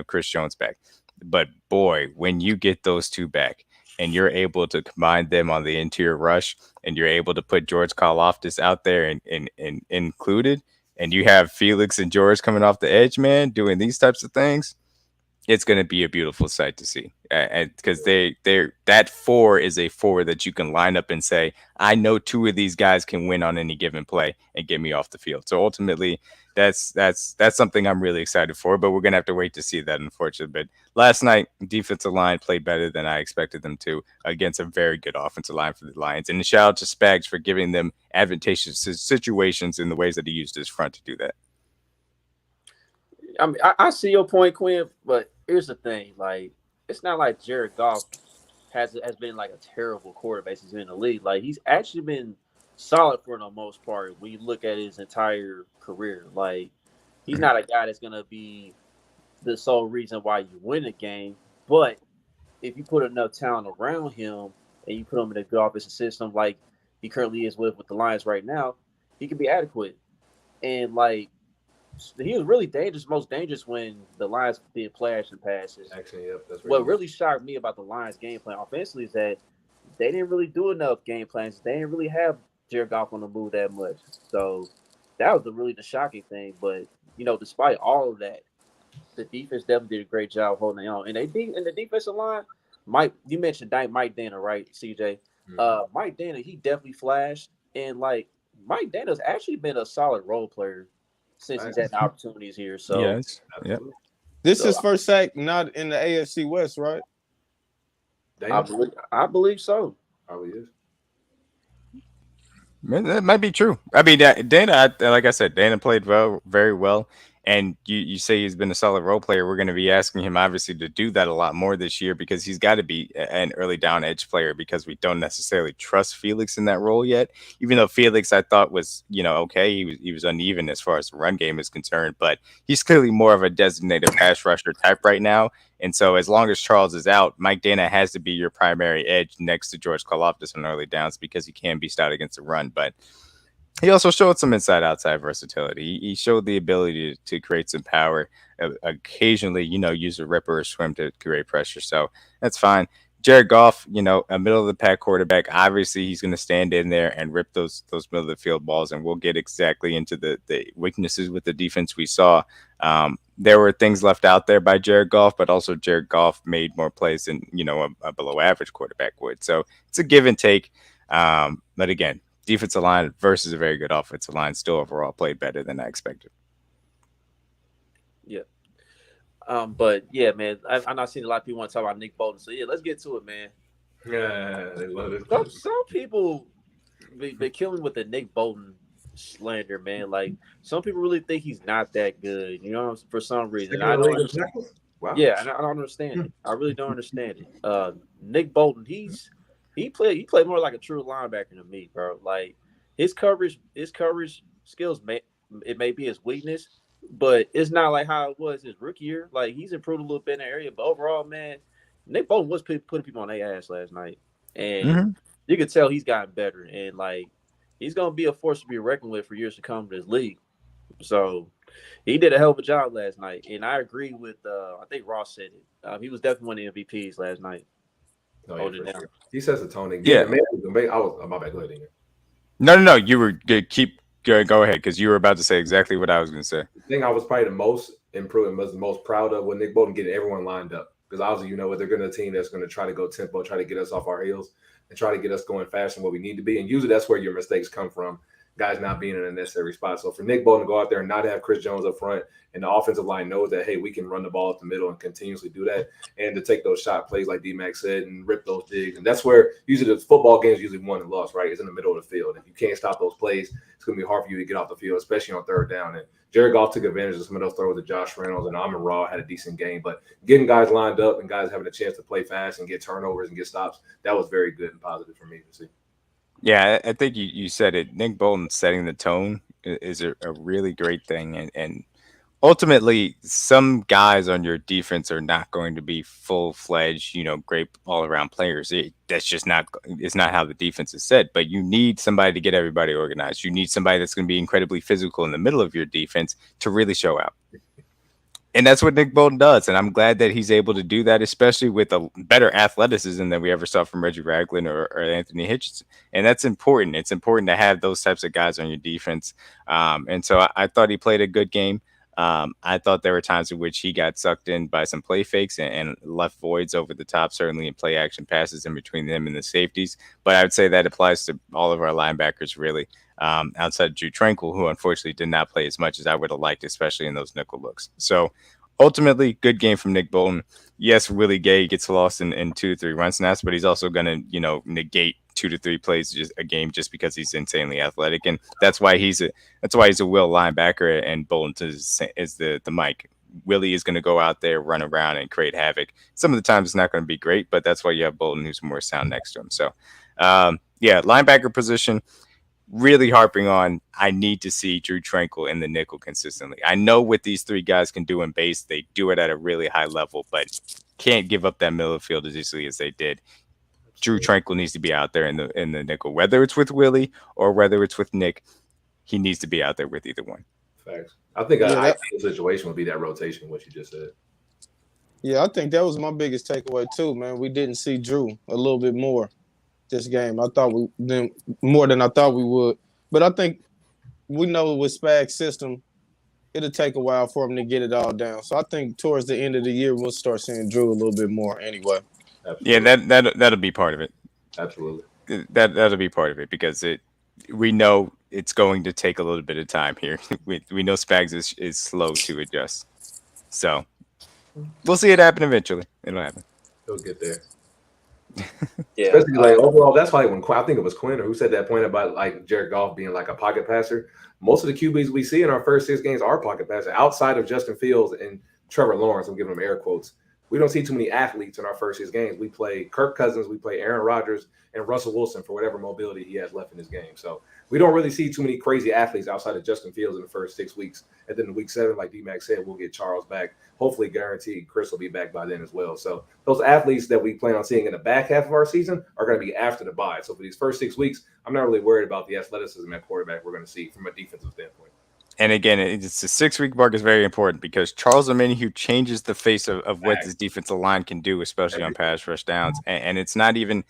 Chris Jones back. But boy, when you get those two back and you're able to combine them on the interior rush, and you're able to put George Karlaftis out there and included, and you have Felix and George coming off the edge, man, doing these types of things, it's going to be a beautiful sight to see. Because they're that four is a four that you can line up and say, I know two of these guys can win on any given play and get me off the field. So ultimately, that's something I'm really excited for. But we're gonna have to wait to see that, unfortunately. But last night, defensive line played better than I expected them to against a very good offensive line for the Lions. And shout out to Spags for giving them advantageous situations in the ways that he used his front to do that. I mean, I see your point, Quinn, but here's the thing: like, it's not like Jared Goff has been like a terrible quarterback since he's been in the league. Like, he's actually been solid for the most part when you look at his entire career. Like, he's not a guy that's gonna be the sole reason why you win a game. But if you put enough talent around him and you put him in a good offensive system, like he currently is with the Lions right now, he can be adequate. And like, he was really dangerous, most dangerous when the Lions did play action passes. Actually, yep, that's What really shocked me about the Lions' game plan offensively is that they didn't really do enough game plans. They didn't really have Jared Goff on the move that much. So that was really the shocking thing. But despite all of that, the defense definitely did a great job holding on. And in the defensive line, you mentioned Mike Dana, right, CJ? Mike Dana, he definitely flashed, and like Mike Dana's actually been a solid role player since he's had opportunities here. So Yes. Yeah. This is his first sack not in the AFC West, right? I believe so. Probably is. Man, that might be true. I mean, Dana, like I said, Dana played well, very well. And you say he's been a solid role player. We're going to be asking him, obviously, to do that a lot more this year because he's got to be an early down edge player because we don't necessarily trust Felix in that role yet. Even though Felix, I thought, was, okay. He was uneven as far as the run game is concerned, but he's clearly more of a designated pass rusher type right now. And so, as long as Charles is out, Mike Dana has to be your primary edge next to George Karlaftis on early downs because he can be stout against the run. But he also showed some inside outside versatility. He showed the ability to create some power, occasionally, use a rip or a swim to create pressure. So that's fine. Jared Goff, a middle of the pack quarterback. Obviously, he's going to stand in there and rip those middle of the field balls, and we'll get exactly into the weaknesses with the defense we saw. There were things left out there by Jared Goff, but also Jared Goff made more plays than a below average quarterback would. So it's a give and take. But again, defensive line versus a very good offensive line still overall played better than I expected. Yeah. But yeah, man, I'm not seeing a lot of people want to talk about Nick Bolton. So yeah, let's get to it, man. Yeah, they love it. Some people be killing with the Nick Bolton slander, man. Like some people really think he's not that good, for some reason. I don't understand. Wow. Yeah, I don't understand it. I really don't understand it. Nick Bolton, he played more like a true linebacker to me, bro. Like his coverage skills may be his weakness, but it's not like how it was his rookie year. Like he's improved a little bit in that area, but overall, man, Nick Bolton was putting people on their ass last night, and you could tell he's gotten better, and like he's gonna be a force to be reckoned with for years to come in this league. So he did a hell of a job last night, and I agree with I think Ross said it. He was definitely one of the MVPs last night. Oh, yeah, Hold it down. sure. He sets the tone. Yeah. Man, I was my bad. Go ahead, Ian. No. You were good. Go ahead because you were about to say exactly what I was going to say. The thing I was probably the most improved, was the most proud of, when Nick Bolton getting everyone lined up, because obviously they're going to a team that's going to try to go tempo, try to get us off our heels, and try to get us going faster than what we need to be. And usually that's where your mistakes come from, guys not being in a necessary spot. So for Nick Bolton to go out there and not have Chris Jones up front, and the offensive line knows that, hey, we can run the ball up the middle and continuously do that, and to take those shot plays like D-Mac said and rip those digs. And that's where usually the football games usually won and lost, right? It's in the middle of the field. If you can't stop those plays, it's going to be hard for you to get off the field, especially on third down. And Jared Goff took advantage of some of those throws to Josh Reynolds, and Amon Ra had a decent game. But getting guys lined up and guys having a chance to play fast and get turnovers and get stops, that was very good and positive for me to see. Yeah, I think you said it. Nick Bolton setting the tone is a really great thing. And ultimately, some guys on your defense are not going to be full-fledged, great all-around players. That's just not – it's not how the defense is set. But you need somebody to get everybody organized. You need somebody that's going to be incredibly physical in the middle of your defense to really show out. And that's what Nick Bolton does. And I'm glad that he's able to do that, especially with a better athleticism than we ever saw from Reggie Ragland or Anthony Hitchens. And that's important. It's important to have those types of guys on your defense. And so I thought he played a good game. I thought there were times in which he got sucked in by some play fakes and left voids over the top, certainly in play action passes in between them and the safeties. But I would say that applies to all of our linebackers, really, outside of Drew Tranquil, who unfortunately did not play as much as I would have liked, especially in those nickel looks. So ultimately, good game from Nick Bolton. Yes, Willie Gay gets lost in 2 or 3 run snaps, but he's also going to, negate 2 to 3 plays just a game just because he's insanely athletic, and that's why he's a will linebacker, and Bolton is the Mike. Willie is going to go out there, run around, and create havoc. Some of the times it's not going to be great, but that's why you have Bolton, who's more sound next to him. So, linebacker position. Really harping on, I need to see Drew Tranquil in the nickel consistently. I know what these 3 guys can do in base. They do it at a really high level, but can't give up that middle of the field as easily as they did. Drew Tranquil needs to be out there in the nickel, whether it's with Willie or whether it's with Nick. He needs to be out there with either one. Facts. I think an ideal situation would be that rotation, what you just said. Yeah, I think that was my biggest takeaway too, man. We didn't see Drew a little bit more this game. I thought we did more than I thought we would. But I think we know with Spag's system, it'll take a while for him to get it all down. So I think towards the end of the year, we'll start seeing Drew a little bit more anyway. Absolutely. Yeah, that'll be part of it. Absolutely. That'll be part of it because we know it's going to take a little bit of time here. We know Spags is slow to adjust. So we'll see it happen eventually. It'll happen. He'll get there. Yeah, Especially like overall, that's why when I think it was Quinn or who said that point about like Jared Goff being like a pocket passer. Most of the QBs we see in our first 6 games are pocket passer outside of Justin Fields and Trevor Lawrence. I'm giving them air quotes. We don't see too many athletes in our first 6 games. We play Kirk Cousins, we play Aaron Rodgers, and Russell Wilson for whatever mobility he has left in his game. So we don't really see too many crazy athletes outside of Justin Fields in the first 6 weeks. And then in week 7, like D-Mac said, we'll get Charles back. Hopefully guaranteed Chris will be back by then as well. So those athletes that we plan on seeing in the back half of our season are going to be after the bye. So for these first 6 weeks, I'm not really worried about the athleticism at quarterback we're going to see from a defensive standpoint. And again, it's the 6 week mark is very important because Charles Omenihu changes the face of what this defensive line can do, especially on pass rush downs. And it's not even,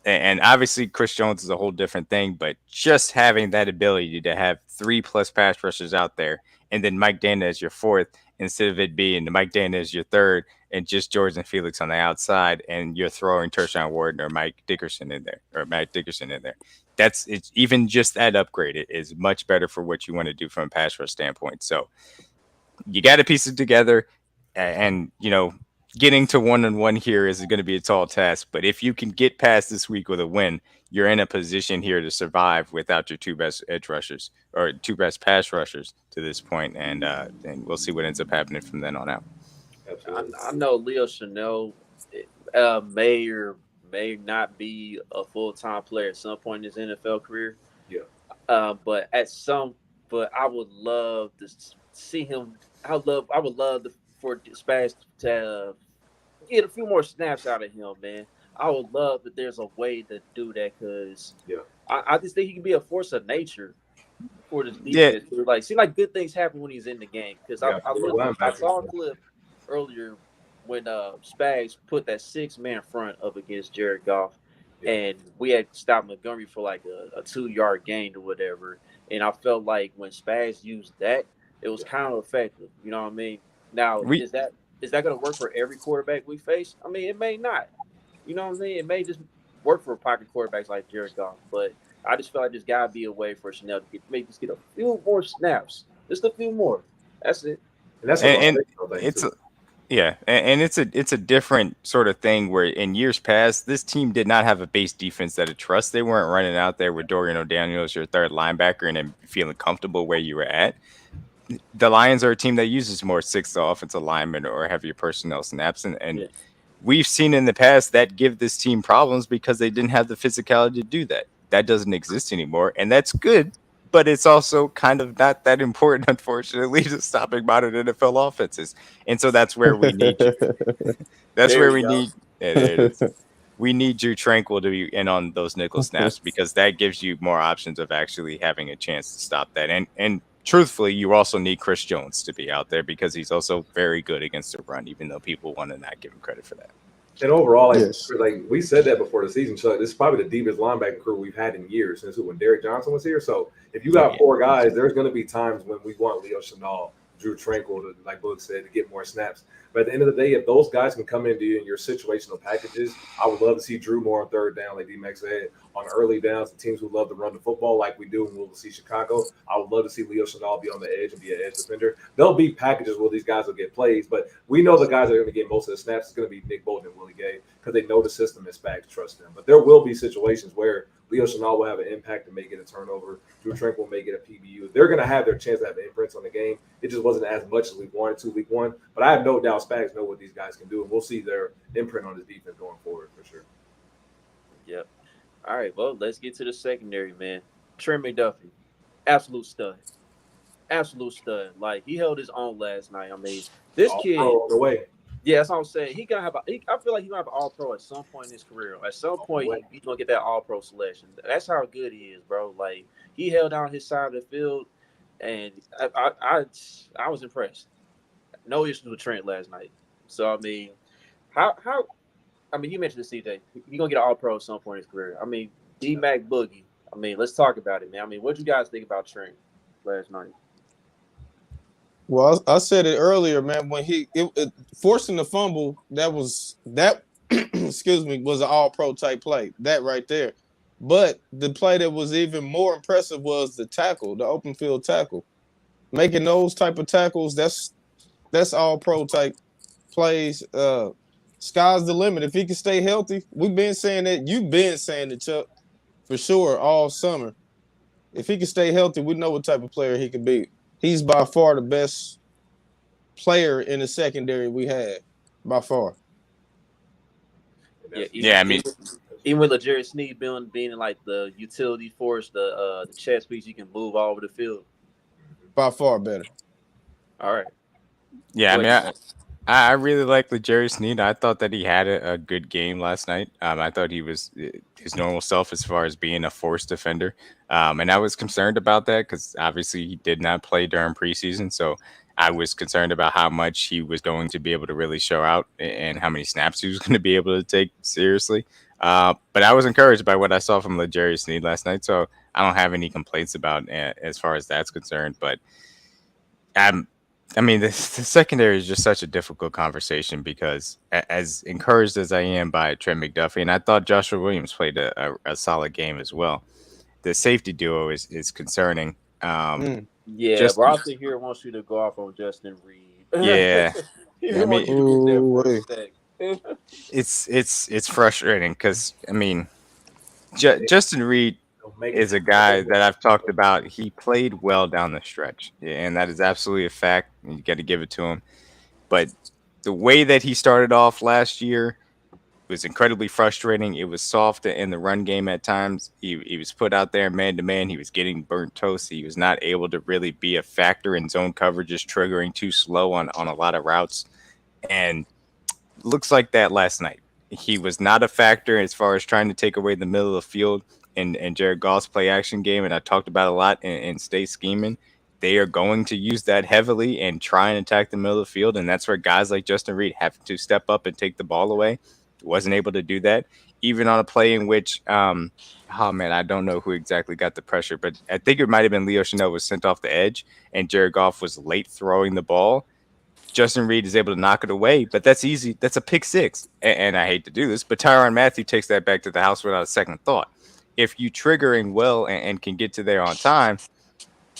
and obviously Chris Jones is a whole different thing, but just having that ability to have 3+ pass rushers out there, and then Mike Dana as your fourth, instead of it being Mike Dana as your third, and just Jordan Felix on the outside, and you're throwing Tershawn Wharton or Mike Dickerson in there, or Matt Dickerson in there. It's even just that upgrade. It is much better for what you want to do from a pass rush standpoint. So you got to piece it together, and getting to 1-1 here is going to be a tall task. But if you can get past this week with a win, you're in a position here to survive without your 2 best edge rushers or 2 best pass rushers to this point, and we'll see what ends up happening from then on out. I know Leo Chanel may or may not be a full-time player at some point in his NFL career. Yeah. But I would love to see him. I would love for Spags to get a few more snaps out of him, man. I would love that there's a way to do that because I just think he can be a force of nature for this defense. Yeah. Like, seem like good things happen when he's in the game. Because I saw a clip earlier when Spags put that 6-man front up against Jared Goff, and we had stopped Montgomery for like a 2-yard gain or whatever. And I felt like when Spags used that, it was kind of effective. You know what I mean? Now, is that going to work for every quarterback we face? I mean, it may not. You know what I'm saying? It may just work for pocket quarterbacks like Jared Goff, but I just feel like there's got to be a way for Chanel to get a few more snaps, just a few more. That's it. And that's it's a different sort of thing where in years past, this team did not have a base defense that it trusts. They weren't running out there with Dorian O'Daniel as your third linebacker and then feeling comfortable where you were at. The Lions are a team that uses more 6th offensive linemen or heavier personnel snaps, and we've seen in the past that give this team problems because they didn't have the physicality to do that. That doesn't exist anymore, and that's good, but it's also kind of not that important, unfortunately, to stopping modern NFL offenses. And so that's where we need you. That's where we need. Yeah, there it is. We need Drew Tranquil to be in on those nickel snaps because that gives you more options of actually having a chance to stop that. And truthfully, you also need Chris Jones to be out there because he's also very good against the run, even though people want to not give him credit for that. And overall, like we said that before the season, Chuck, this is probably the deepest linebacker crew we've had in years since when Derek Johnson was here. So if you got 4 guys, there's going to be times when we want Leo Chenal, Drew Tranquil, to, like Book said, to get more snaps. But at the end of the day, if those guys can come into you in your situational packages, I would love to see Drew more on 3rd down, like D-Max said, on early downs, the teams who love to run the football like we do when we'll see Chicago. I would love to see Leo Chenal be on the edge and be an edge defender. There'll be packages where these guys will get plays, but we know the guys that are going to get most of the snaps is going to be Nick Bolton and Willie Gay because they know the system and Spags trust them. But there will be situations where Leo Chenal will have an impact and may get a turnover. Drew Tranquil may get a PBU. They're going to have their chance to have imprints on the game. It just wasn't as much as we wanted to week 1. But I have no doubt Spags know what these guys can do, and we'll see their imprint on this defense going forward for sure. Yep. All right, well, let's get to the secondary, man. Trent McDuffie, absolute stud. Absolute stud. Like, he held his own last night. I mean, this kid. On the way. Yeah, that's what I'm saying. I feel like he's going to have an all-pro at some point in his career. At some point, he's going to get that all-pro selection. That's how good he is, bro. Like, he held down his side of the field, and I was impressed. No issues with Trent last night. So, I mean, you mentioned the CJ. He's going to get an all-pro at some point in his career. I mean, D-Mac Boogie. I mean, let's talk about it, man. I mean, what you guys think about Trent last night? Well, I said it earlier, man. When forcing the fumble, excuse me, was an all-pro type play. That right there. But the play that was even more impressive was the tackle, the open field tackle. Making those type of tackles, that's all-pro type plays. Sky's the limit. If he can stay healthy, we've been saying that. You've been saying it, Chuck, for sure all summer. If he can stay healthy, we know what type of player he can be. He's by far the best player in the secondary we had, by far. Yeah, Yeah, I mean, even with Jerry Sneed being in like the utility force, the chess piece, you can move all over the field. By far better. All right. yeah, I Go mean, ahead, I really like Legarius Sneed. I thought that he had a good game last night. I thought he was his normal self as far as being a force defender. And I was concerned about that because obviously he did not play during preseason. So I was concerned about how much he was going to be able to really show out and how many snaps he was going to be able to take seriously. But I was encouraged by what I saw from Legarius Sneed last night. So I don't have any complaints about as far as that's concerned. But I'm I mean, the secondary is just such a difficult conversation because, as encouraged as I am by Trent McDuffie, and I thought Joshua Williams played a solid game as well. The safety duo is concerning. Mm. Yeah, Just Bronson here wants you to go off on Justin Reed. yeah, He I want mean, you to get that Ooh, first stack. it's frustrating because I mean, Justin Reed Don't make is it. a guy that I've talked about. He played well down the stretch, and that is absolutely a fact. You got to give it to him. But the way that he started off last year was incredibly frustrating. It was soft in the run game at times. He was put out there man to man. He was getting burnt toast. He was not able to really be a factor in zone coverages, triggering too slow on a lot of routes. And looks like that last night. He was not a factor as far as trying to take away the middle of the field in Jared Goff's play action game. And I talked about a lot in stay scheming. They are going to use that heavily and try and attack the middle of the field. And that's where guys like Justin Reed have to step up and take the ball away. Wasn't able to do that, even on a play in which, oh man, I don't know who exactly got the pressure, but I think it might have been Leo Chanel was sent off the edge and Jared Goff was late throwing the ball. Justin Reed is able to knock it away, but that's easy. That's a pick six. And I hate to do this, but Tyrann Mathieu takes that back to the house without a second thought. If you triggering well and can get to there on time,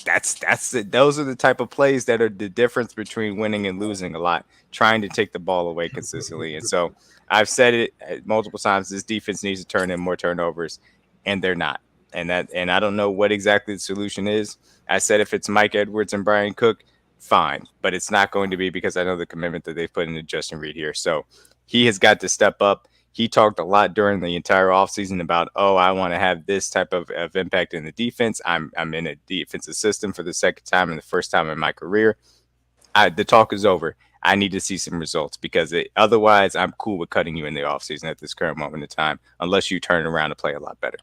those are the type of plays that are the difference between winning and losing a lot, trying to take the ball away consistently. And so I've said it multiple times, this defense needs to turn in more turnovers, and they're not. And I don't know what exactly the solution is. I said if it's Mike Edwards and Brian Cook, fine, but it's not going to be because I know the commitment that they've put into Justin Reed here. So he has got to step up. He talked a lot during the entire offseason about, oh, I want to have this type of impact in the defense. I'm in a defensive system for the second time and the first time in my career. The talk is over. I need to see some results because otherwise I'm cool with cutting you in the offseason at this current moment in time, unless you turn around and play a lot better.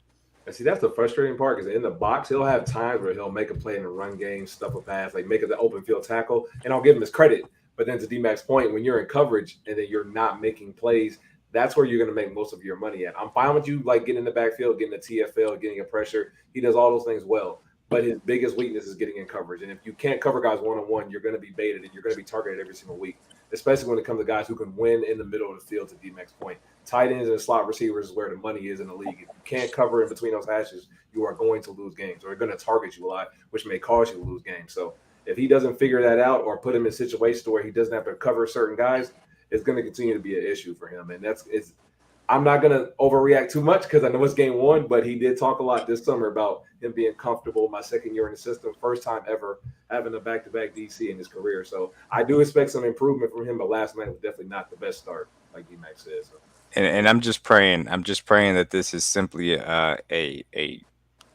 And see, that's the frustrating part because in the box, he'll have times where he'll make a play in the run game, stuff a pass, like make it the open field tackle, and I'll give him his credit. But then to D-Mac's point, when you're in coverage and then you're not making plays, that's where you're going to make most of your money at. I'm fine with you like getting in the backfield, getting the TFL, getting a pressure. He does all those things well. But his biggest weakness is getting in coverage. And if you can't cover guys one-on-one, you're going to be baited and you're going to be targeted every single week, especially when it comes to guys who can win in the middle of the field, to D-Mac's point. Tight ends and slot receivers is where the money is in the league. If you can't cover in between those hashes, you are going to lose games or they're going to target you a lot, which may cause you to lose games. So if he doesn't figure that out or put him in situations where he doesn't have to cover certain guys, it's going to continue to be an issue for him. And I'm not going to overreact too much because I know it's game one, but he did talk a lot this summer about him being comfortable my second year in the system, first time ever having a back-to-back DC in his career. So I do expect some improvement from him, but last night was definitely not the best start, like D-Mac said. So. And I'm just praying. I'm just praying that this is simply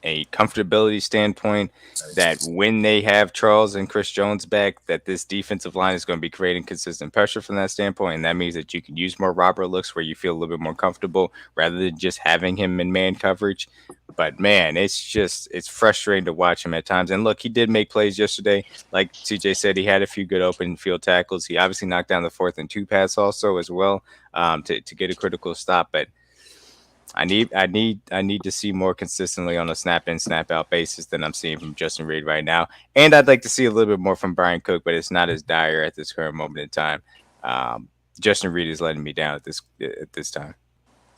a comfortability standpoint, that when they have Charles and Chris Jones back, that this defensive line is going to be creating consistent pressure from that standpoint. And that means that you can use more Robert looks where you feel a little bit more comfortable rather than just having him in man coverage. But man, it's frustrating to watch him at times. And look, he did make plays yesterday. Like CJ said, he had a few good open field tackles. He obviously knocked down the 4th and 2 pass also as well, to get a critical stop. But I need to see more consistently on a snap in, snap out basis than I'm seeing from Justin Reed right now. And I'd like to see a little bit more from Brian Cook, but it's not as dire at this current moment in time. Justin Reed is letting me down at this time.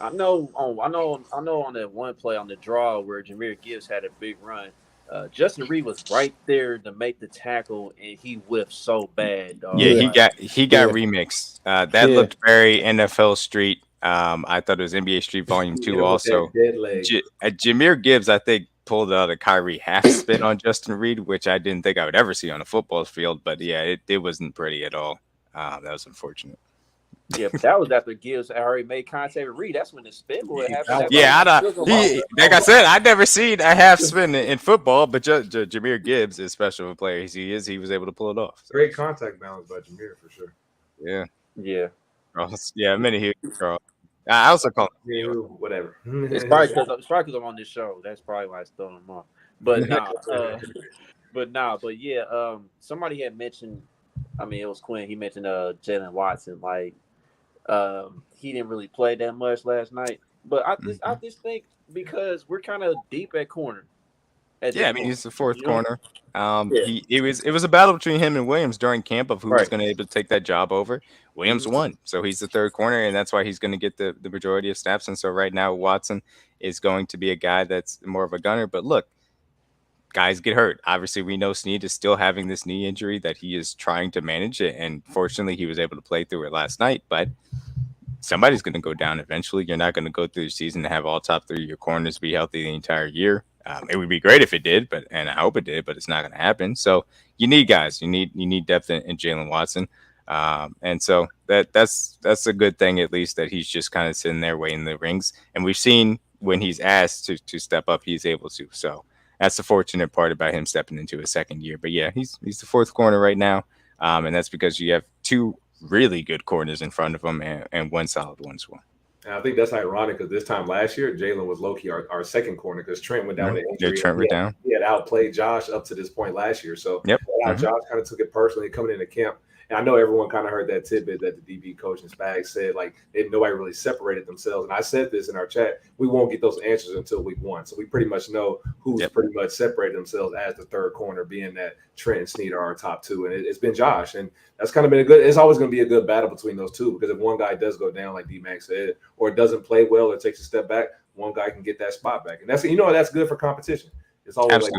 I know on that one play on the draw where Jameer Gibbs had a big run. Justin Reed was right there to make the tackle, and he whiffed so bad, Yeah, dog. Yeah, he got yeah, remixed. That yeah. looked very NFL Street. I thought it was NBA Street Volume Hit 2 him with that also. dead leg. Jameer Gibbs, I think, pulled out a Kyrie half spin on Justin Reed, which I didn't think I would ever see on a football field. But yeah, it wasn't pretty at all. That was unfortunate. Yeah, but that was after Gibbs had already made contact with Reed. That's when the spin move happened. That's why Yeah, he took him off. he like I said, I never seen a half spin in football, but Jameer Gibbs, as special a player as he was able to pull it off. So, Great contact balance by Jameer for sure. yeah, Yeah, yeah, many here. I also call him. Whatever. it's probably because I'm on this show. That's probably why it's throwing him off. But but yeah. Somebody had mentioned. I mean, it was Quinn. He mentioned Jalen Watson. Like, he didn't really play that much last night. But I just think because we're kind of deep at corner. Yeah, I mean he's the fourth you know? corner. Yeah. It was a battle between him and Williams during camp of who was Right. going to able to take that job over. Williams Mhm. won, so he's the third corner, and that's why he's going to get the majority of snaps. And so right now Watson is going to be a guy that's more of a gunner. But look, guys get hurt. Obviously, we know Snead is still having this knee injury that he is trying to manage it, and fortunately, he was able to play through it last night. But somebody's going to go down eventually. You're not going to go through the season and have all top three of your corners be healthy the entire year. It would be great if it did, and I hope it did, but it's not going to happen. So you need guys. You need depth in Jalen Watson, and so that's a good thing at least that he's just kind of sitting there waiting the rings. And we've seen when he's asked to step up, he's able to. So that's the fortunate part about him stepping into his second year. But yeah, he's the fourth corner right now, and that's because you have two really good corners in front of him and one solid one as well. And I think that's ironic because this time last year, Jalen was low key our second corner because Trent went down with an injury. Trent went down. He had outplayed Josh up to this point last year. So Yep. Josh kind of took it personally coming into camp. And I know everyone kind of heard that tidbit that the DB coach and Spags said, like, nobody really separated themselves. And I said this in our chat, we won't get those answers until week 1. So we pretty much know who's pretty much separated themselves as the third corner, being that Trent and Snead are our top two. And it's been Josh. And that's kind of been it's always going to be a good battle between those two, because if one guy does go down, like D-Mac said, or doesn't play well or takes a step back, one guy can get that spot back. And that's good for competition. It's always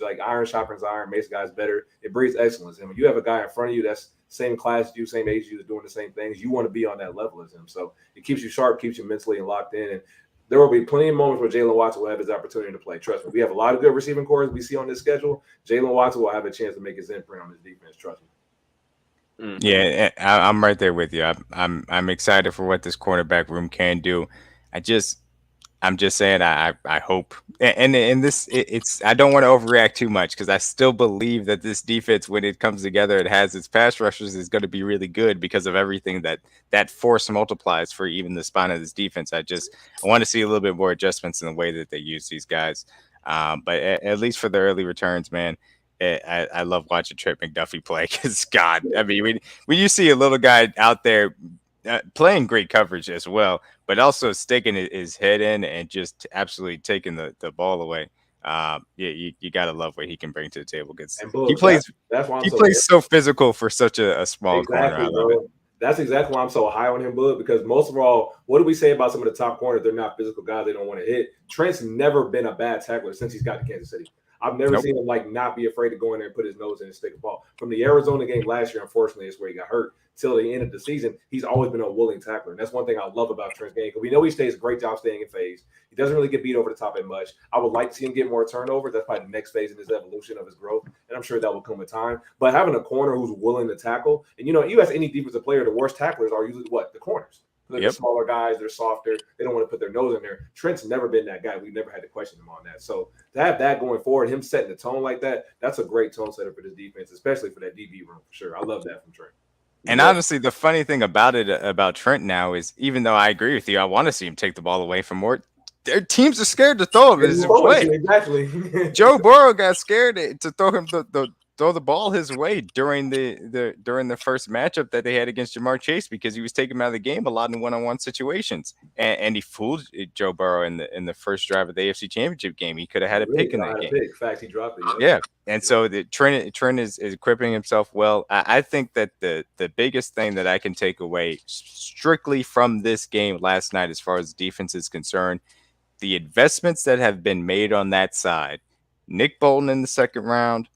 like iron sharpens iron, makes guys better. It breeds excellence. And when you have a guy in front of you that's same class as you, same age as you, that's doing the same things, you want to be on that level as him. So it keeps you sharp, keeps you mentally and locked in. And there will be plenty of moments where Jalen Watson will have his opportunity to play. Trust me, we have a lot of good receiving cores we see on this schedule. Jalen Watson will have a chance to make his imprint on this defense. Trust me. Mm-hmm. Yeah, I'm right there with you. I'm excited for what this cornerback room can do. I'm just saying I hope and this it's I don't want to overreact too much because I still believe that this defense, when it comes together, it has its pass rushers, is going to be really good because of everything that force multiplies for even the spine of this defense. I want to see a little bit more adjustments in the way that they use these guys. But at least for the early returns, man, I love watching Trent McDuffie play because God, I mean, when you see a little guy out there playing great coverage as well, but also sticking his head in and just absolutely taking the ball away. You gotta love what he can bring to the table because he plays. That's why he plays so physical for such a small corner. I love it. That's exactly why I'm so high on him, Bud, because most of all, what do we say about some of the top corners? They're not physical guys. They don't want to hit. Trent's never been a bad tackler since he's got to Kansas City. I've never seen him not be afraid to go in there and put his nose in and stick a ball. From the Arizona game last year, unfortunately, is where he got hurt. Till the end of the season, he's always been a willing tackler. And that's one thing I love about Trent's game, because we know he stays a great job staying in phase. He doesn't really get beat over the top that much. I would like to see him get more turnovers. That's probably the next phase in his evolution of his growth. And I'm sure that will come with time. But having a corner who's willing to tackle, and you ask any defensive player, the worst tacklers are usually the corners. They're smaller guys. They're softer. They don't want to put their nose in there. Trent's never been that guy. We've never had to question him on that. So to have that going forward, him setting the tone like that, that's a great tone setter for this defense, especially for that DB room for sure. I love that from Trent. And honestly, the funny thing about Trent now is, even though I agree with you, I want to see him take the ball away from more. Their teams are scared to throw him his way. Exactly. Joe Burrow got scared to throw him throw the ball his way during the first matchup that they had against Jamar Chase, because he was taking him out of the game a lot in one-on-one situations, and he fooled Joe Burrow in the first drive of the AFC Championship game. He could have had a pick in that game. In fact, he dropped it. Yeah, and so Trent is equipping himself well. I think that the biggest thing that I can take away strictly from this game last night, as far as defense is concerned, the investments that have been made on that side Nick Bolton in the second round,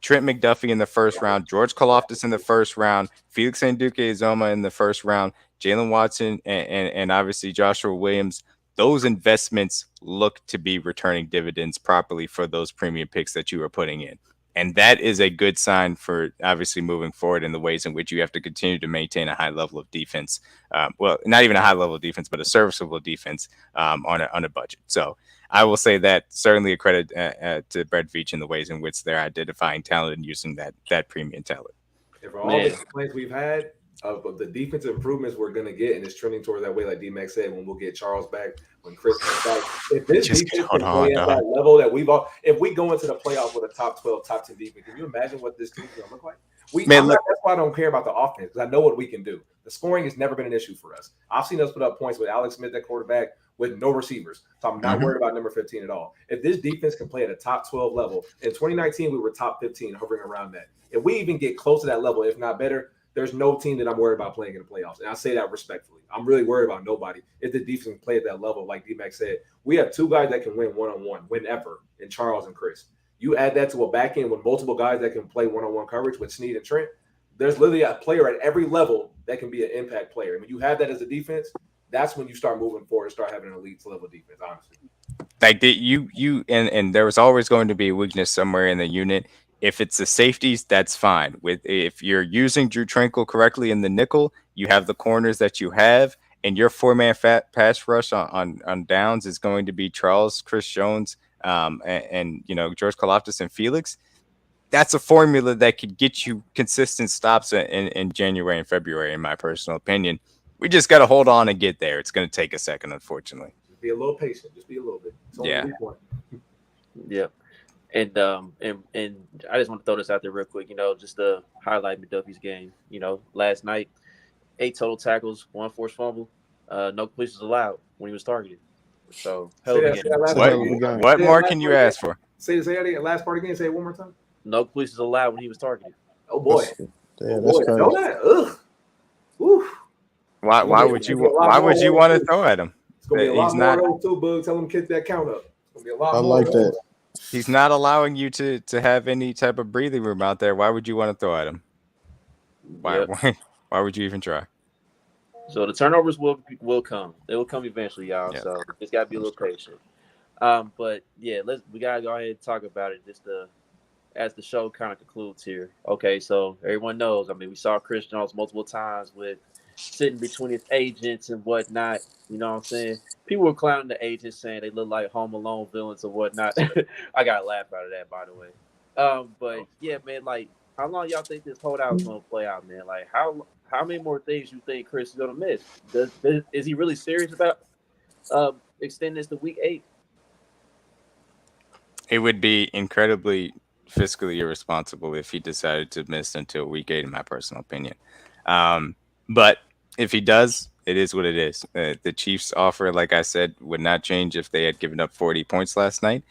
Trent McDuffie in the first round, George Karlaftis in the first round, Felix Anduke-Uzomah in the first round, Jalen Watson, and obviously Joshua Williams. Those investments look to be returning dividends properly for those premium picks that you are putting in. And that is a good sign for obviously moving forward in the ways in which you have to continue to maintain a high level of defense. Well, not even a high level of defense, but a serviceable defense on a budget. So I will say that certainly a credit to Brett Veach in the ways in which they're identifying talent and using that premium talent. And for all the complaints we've had of the defensive improvements we're going to get, and it's trending towards that way, like D-Max said, when we'll get Charles back, when Chris comes back. If this defense can play at that level that if we go into the playoffs with a top 12, top 10 defense, can you imagine what this team's going to look like? That's why I don't care about the offense, because I know what we can do. The scoring has never been an issue for us. I've seen us put up points with Alex Smith at quarterback with no receivers. So I'm not worried about number 15 at all. If this defense can play at a top 12 level, in 2019, we were top 15, hovering around that. If we even get close to that level, if not better, there's no team that I'm worried about playing in the playoffs. And I say that respectfully. I'm really worried about nobody. If the defense can play at that level, like D-Max said, we have two guys that can win one-on-one, whenever, in Charles and Chris. You add that to a back end with multiple guys that can play one-on-one coverage with Snead and Trent. There's literally a player at every level that can be an impact player. And when you have that as a defense, that's when you start moving forward and start having an elite level defense, honestly. Like and there was always going to be a weakness somewhere in the unit. If it's the safeties, that's fine. If you're using Drew Tranquil correctly in the nickel, you have the corners that you have, and your four-man pass rush on downs is going to be Charles, Chris Jones, and George Karlaftis and Felix. That's a formula that could get you consistent stops in January and February, in my personal opinion. We just got to hold on and get there. It's going to take a second, unfortunately. Just be a little patient. Just be a little bit. Yeah. Yep. And I just want to throw this out there real quick, just to highlight McDuffie's game. Last night, 8 total tackles, 1 forced fumble, no completions allowed when he was targeted. So, what more can you ask for? Say that last part again. Say it one more time. No completions allowed when he was targeted. Oh boy, damn, that's crazy. Know that? Ugh. Oof. Why would you want to throw at him? It's gonna be a lot more too, Bug. Tell him kick that count up. It's gonna be a lot I more. like that. He's not allowing you to have any type of breathing room out there. Why would you want to throw at him? Why would you even try? So the turnovers will come. They will come eventually, y'all. Yeah. So just gotta be a little patient. But yeah, we gotta go ahead and talk about it just as the show kind of concludes here. Okay, so everyone knows. I mean, we saw Chris Jones multiple times with sitting between his agents and whatnot. You know what I'm saying? People were clowning the agents, saying they look like Home Alone villains or whatnot. I got a laugh out of that, by the way. But yeah, man, like, how long y'all think this holdout is gonna play out, man? Like, how many more things you think Chris is gonna miss? Is he really serious about extending this to week 8? It would be incredibly fiscally irresponsible if he decided to miss until week 8, in my personal opinion. But if he does, it is what it is. The Chiefs' offer, like I said, would not change if they had given up 40 points last night.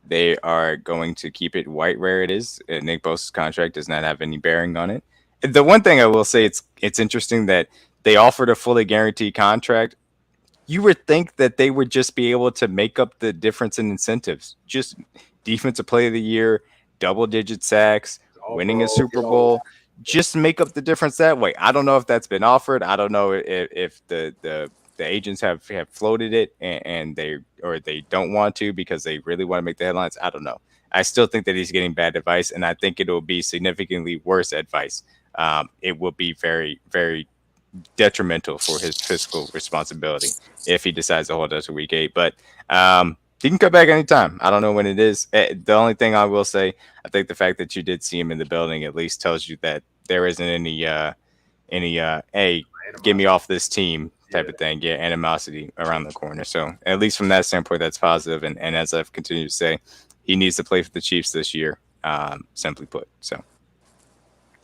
They are going to keep it right where it is. Nick Bosa's contract does not have any bearing on it. The one thing I will say, it's interesting that they offered a fully guaranteed contract. You would think that they would just be able to make up the difference in incentives. Just defensive play of the year, double-digit sacks, winning a Super Bowl. Just make up the difference that way. I don't know if that's been offered. I don't know if the agents have floated it and they don't want to because they really want to make the headlines. I don't know. I still think that he's getting bad advice, and I think it will be significantly worse advice. It will be very, very detrimental for his fiscal responsibility if he decides to hold us to week 8. But he can come back anytime. I don't know when it is. The only thing I will say, I think the fact that you did see him in the building at least tells you that there isn't any hey, get me off this team type of thing. Yeah, animosity around the corner. So at least from that standpoint, that's positive. And as I've continued to say, he needs to play for the Chiefs this year, simply put. So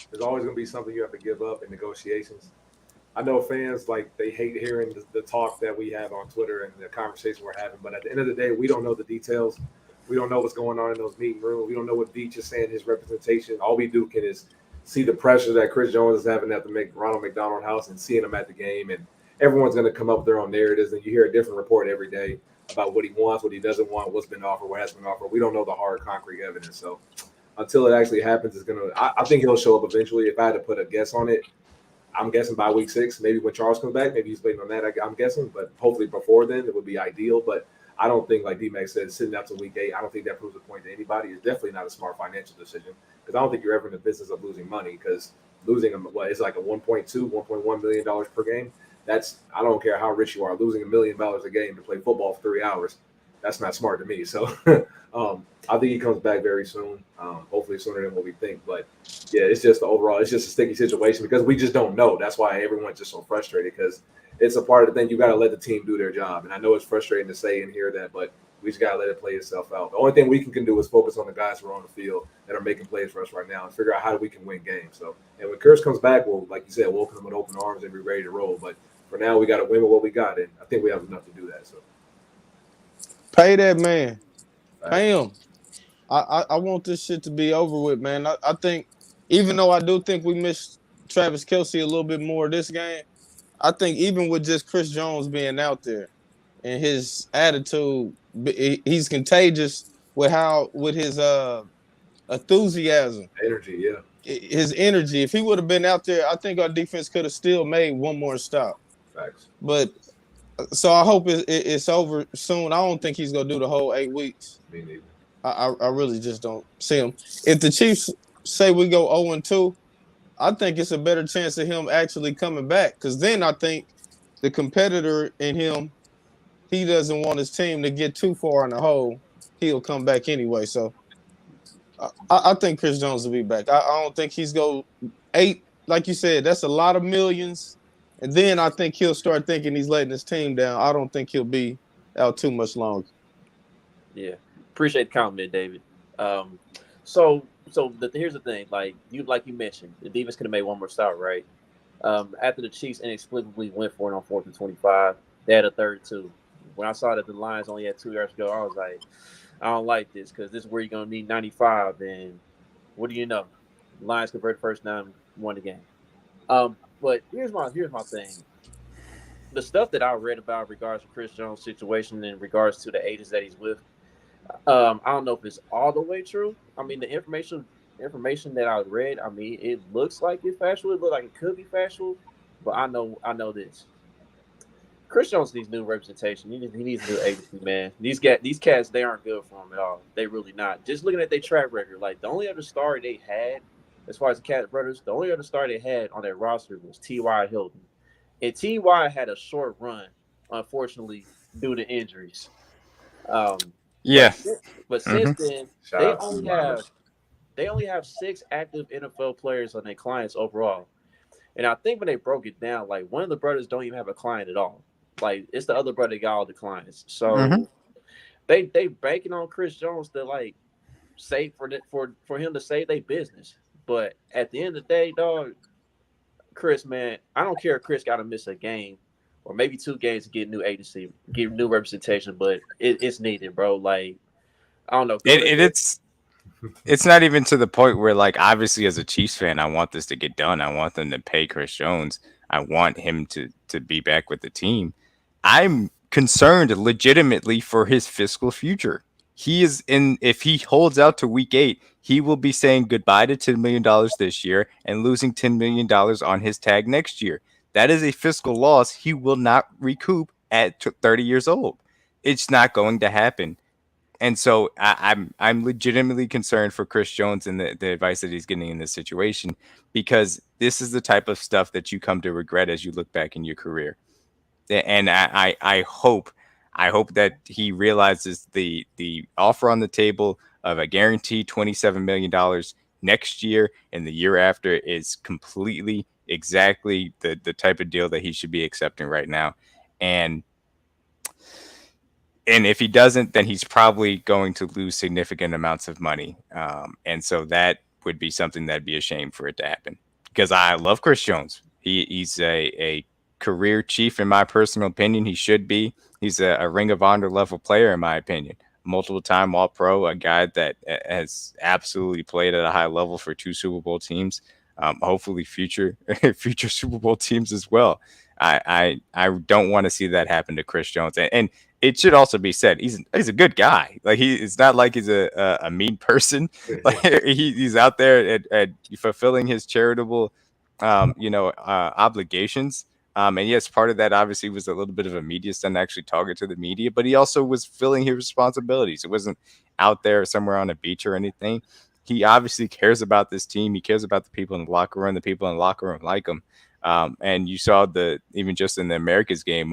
there's always going to be something you have to give up in negotiations. I know fans, like, they hate hearing the talk that we have on Twitter and the conversation we're having. But at the end of the day, we don't know the details. We don't know what's going on in those meeting rooms. We don't know what Veach is saying in his representation. All we do is see the pressure that Chris Jones is having at the Ronald McDonald House and seeing him at the game. And everyone's going to come up with their own narratives. And you hear a different report every day. about what he wants, what he doesn't want, what's been offered, what has been offered. We don't know the hard concrete evidence. So until it actually happens, it's gonna. I think he'll show up eventually. If I had to put a guess on it, I'm guessing by week 6, maybe when Charles comes back, maybe he's waiting on that. I'm guessing, but hopefully before then, it would be ideal. But I don't think, like D-Max said, sitting out to week 8, I don't think that proves a point to anybody. It's definitely not a smart financial decision because I don't think you're ever in the business of losing money because losing it's like a 1.2, 1.1 million dollars per game. That's I don't care how rich you are, losing $1 million a game to play football for 3 hours. That's not smart to me. So I think he comes back very soon. Hopefully sooner than what we think. But yeah, it's just it's just a sticky situation because we just don't know. That's why everyone's just so frustrated because it's a part of the thing. You got to let the team do their job. And I know it's frustrating to say and hear that, but we just got to let it play itself out. The only thing we can do is focus on the guys who are on the field that are making plays for us right now and figure out how we can win games. So, and when Kurtz comes back, well, like you said, we'll open them with open arms and be ready to roll. But for now, we got to win with what we got, and I think we have enough to do that. So, Pay that man. Pay him. I want this shit to be over with, man. I think, even though I do think we missed Travis Kelce a little bit more this game, I think even with just Chris Jones being out there and his attitude, he's contagious with his enthusiasm, energy, yeah, his energy. If he would have been out there, I think our defense could have still made one more stop. facts. But so I hope it's over soon. I don't think he's gonna do the whole 8 weeks. Me neither. I really just don't see him. If the Chiefs say we go 0-2, I think it's a better chance of him actually coming back. Because then I think the competitor in him, he doesn't want his team to get too far in the hole. He'll come back anyway. So I think Chris Jones will be back. I don't think he's go 8. Like you said, that's a lot of millions. And then I think he'll start thinking he's letting his team down. I don't think he'll be out too much longer. Yeah, appreciate the comment, David. So here's the thing, like you mentioned, the defense could have made one more stop, right? After the Chiefs inexplicably went for it on 4th and 25, they had a 3rd and 2. When I saw that the Lions only had 2 yards to go, I was like, I don't like this because this is where you're gonna need 95, and what do you know? Lions converted first down, won the game. But here's my thing. The stuff that I read about in regards to Chris Jones' situation in regards to the agents that he's with, I don't know if it's all the way true. I mean, the information that I read, I mean, it looks like it's factual. It looks like it could be factual, but I know this. Chris Jones needs new representation. He needs a new agency, man. These cats, they aren't good for him at all. They really not. Just looking at their track record, like the only other star they had, as far as the Cat brothers, the only other star they had on their roster was T.Y. Hilton. And T.Y. had a short run, unfortunately, due to injuries. Yeah. But since then, Shout they out to only have 6 active NFL players on their clients overall. And I think when they broke it down, like one of the brothers don't even have a client at all. Like it's the other brother that got all the clients. So they banking on Chris Jones to like save for him to save their business. But at the end of the day, dog, Chris, man, I don't care if Chris got to miss a game or maybe 2 games to get new agency, get new representation, but it's needed, bro. Like, I don't know. It's not even to the point where, like, obviously as a Chiefs fan, I want this to get done. I want them to pay Chris Jones. I want him to be back with the team. I'm concerned legitimately for his fiscal future. If he holds out to week 8, he will be saying goodbye to $10 million this year and losing $10 million on his tag next year. That is a fiscal loss he will not recoup at 30 years old. It's not going to happen. And so I'm legitimately concerned for Chris Jones and the advice that he's getting in this situation, because this is the type of stuff that you come to regret as you look back in your career. And I hope that he realizes the offer on the table of a guaranteed $27 million next year and the year after is completely exactly the type of deal that he should be accepting right now. And if he doesn't, then he's probably going to lose significant amounts of money. And so that would be something that'd be a shame for it to happen, because I love Chris Jones. He's a career chief, in my personal opinion. He should be. He's a Ring of Honor level player, in my opinion. Multiple time All Pro, a guy that has absolutely played at a high level for 2 Super Bowl teams. Hopefully future Super Bowl teams as well. I don't want to see that happen to Chris Jones. And it should also be said he's a good guy. Like it's not like he's a mean person. Like he's out there at fulfilling his charitable, obligations. And yes, part of that obviously was a little bit of a media stunt, actually talking to the media, but he also was filling his responsibilities. It wasn't out there somewhere on a beach or anything. He obviously cares about this team. He cares about the people in the locker room. The people in the locker room like him. And you saw even just in the Americas game,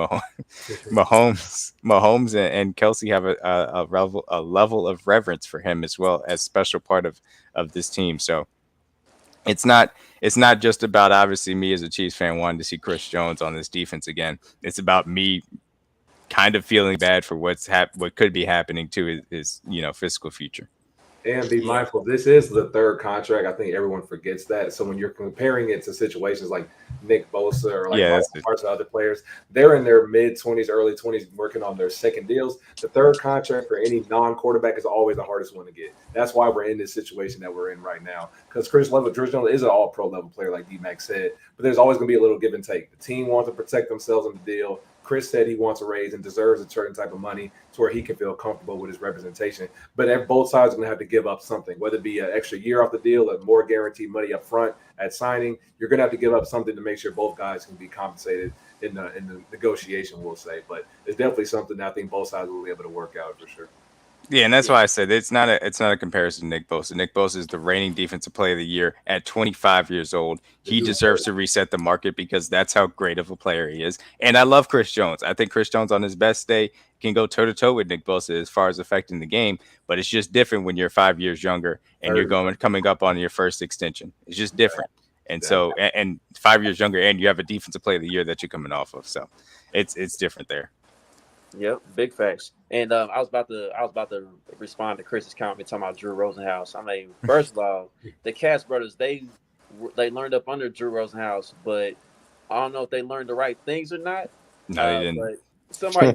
Mahomes and Kelsey have a level of reverence for him as well as special part of this team. So it's not just about obviously me as a Chiefs fan wanting to see Chris Jones on this defense again. It's about me kind of feeling bad for what could be happening to his fiscal future. And be mindful, this is the third contract. I think everyone forgets that. So when you're comparing it to situations like Nick Bosa or like parts of other players, they're in their mid-20s, early 20s working on their second deals. The third contract for any non-quarterback is always the hardest one to get. That's why we're in this situation that we're in right now. Because Chris Jones is an all-pro level player, like D-Mac said, but there's always going to be a little give and take. The team wants to protect themselves in the deal. Chris said he wants a raise and deserves a certain type of money to where he can feel comfortable with his representation. But both sides are going to have to give up something, whether it be an extra year off the deal, or more guaranteed money up front at signing. You're going to have to give up something to make sure both guys can be compensated in the negotiation, we'll say. But it's definitely something that I think both sides will be able to work out for sure. Yeah, and that's why I said it's not a comparison to Nick Bosa. Nick Bosa is the reigning defensive player of the year at 25 years old. He deserves to reset the market because that's how great of a player he is. And I love Chris Jones. I think Chris Jones on his best day can go toe to toe with Nick Bosa as far as affecting the game. But it's just different when you're 5 years younger and you're coming up on your first extension. It's just different. And so, and 5 years younger, and you have a defensive player of the year that you're coming off of. So it's different there. Yep, big facts. And I was about to respond to Chris's comment talking about Drew Rosenhaus. I mean, first of all, the Kast brothers they learned up under Drew Rosenhaus, but I don't know if they learned the right things or not. No, they didn't. But somebody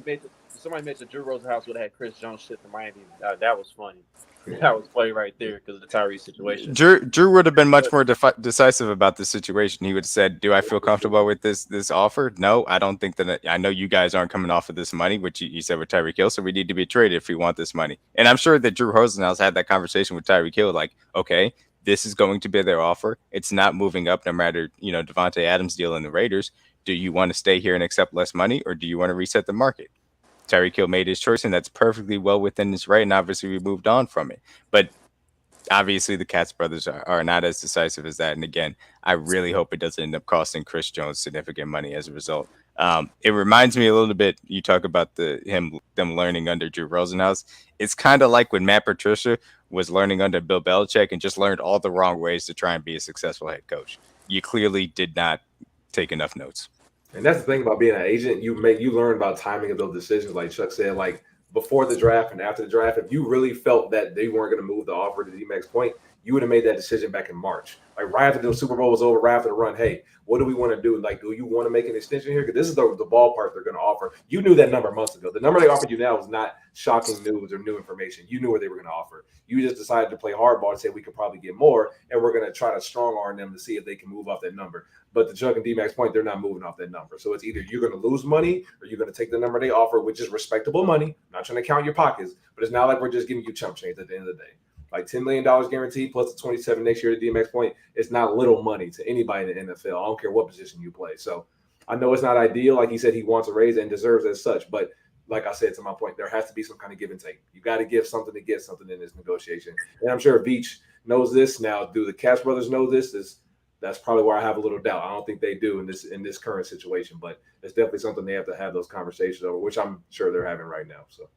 mentioned Drew Rosenhaus would have had Chris Jones shipped to Miami. That was funny. That was funny right there because of the Tyree situation. Drew would have been much more decisive about the situation. He would have said, "Do I feel comfortable with this offer? No, I don't think that. I know you guys aren't coming off of this money, which you said with Tyreek Hill, so we need to be traded if we want this money." And I'm sure that Drew Rosenhaus had that conversation with Tyreek Hill, like, okay, this is going to be their offer. It's not moving up no matter, Devontae Adams deal in the Raiders. Do you want to stay here and accept less money, or do you want to reset the market? Tyreek Hill made his choice, and that's perfectly well within his right. And obviously, we moved on from it. But obviously, the Kast brothers are not as decisive as that. And again, I really hope it doesn't end up costing Chris Jones significant money as a result. It reminds me a little bit. You talk about them learning under Drew Rosenhaus. It's kind of like when Matt Patricia was learning under Bill Belichick and just learned all the wrong ways to try and be a successful head coach. You clearly did not take enough notes. And that's the thing about being an agent. You learn about timing of those decisions. Like Chuck said, like before the draft and after the draft, if you really felt that they weren't going to move the offer to D-Mac's point, you would have made that decision back in March. Like right after the Super Bowl was over, right after the run, hey, what do we want to do? Like, do you want to make an extension here? Because this is the ballpark they're going to offer. You knew that number months ago. The number they offered you now was not shocking news or new information. You knew what they were going to offer. You just decided to play hardball and say we could probably get more, and we're going to try to strong arm them to see if they can move off that number. But to Chuck and D-Mac's point, they're not moving off that number. So it's either you're going to lose money or you're going to take the number they offer, which is respectable money. I'm not trying to count your pockets, but it's not like we're just giving you chump change at the end of the day. Like $10 million guaranteed plus the 27 next year to D-Mac's point, it's not little money to anybody in the NFL. I don't care what position you play. So I know it's not ideal. Like he said, he wants a raise and deserves as such. But like I said, to my point, there has to be some kind of give and take. You got to give something to get something in this negotiation. And I'm sure Veach knows this. Now, do the Kast brothers know this? That's probably where I have a little doubt. I don't think they do in this current situation. But it's definitely something they have to have those conversations over, which I'm sure they're having right now. So.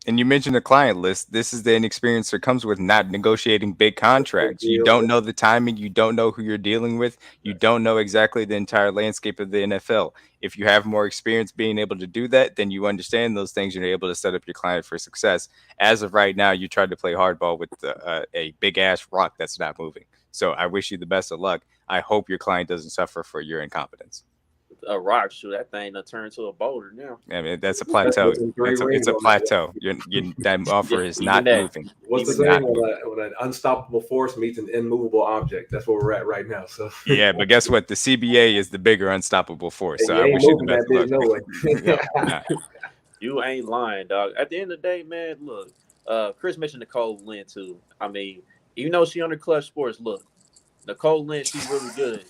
And you mentioned the client list. This is the inexperience that comes with not negotiating big contracts. You don't know the timing. You don't know who you're dealing with. You don't know exactly the entire landscape of the NFL. If you have more experience being able to do that, then you understand those things. You're able to set up your client for success. As of right now, you tried to play hardball with a big-ass rock that's not moving. So I wish you the best of luck. I hope your client doesn't suffer for your incompetence. A rock, shoot, that thing done turned to a boulder now. I mean, that's a plateau. It's a plateau. That offer is not moving. What's the saying? When an unstoppable force meets an immovable object, that's where we're at right now. So yeah, but guess what? The CBA is the bigger unstoppable force. So I wish you the best of luck. You ain't lying, dog. At the end of the day, man, look, Chris mentioned Nicole Lynn too. I mean, even though she under Clutch Sports, look, Nicole Lynn, she really good.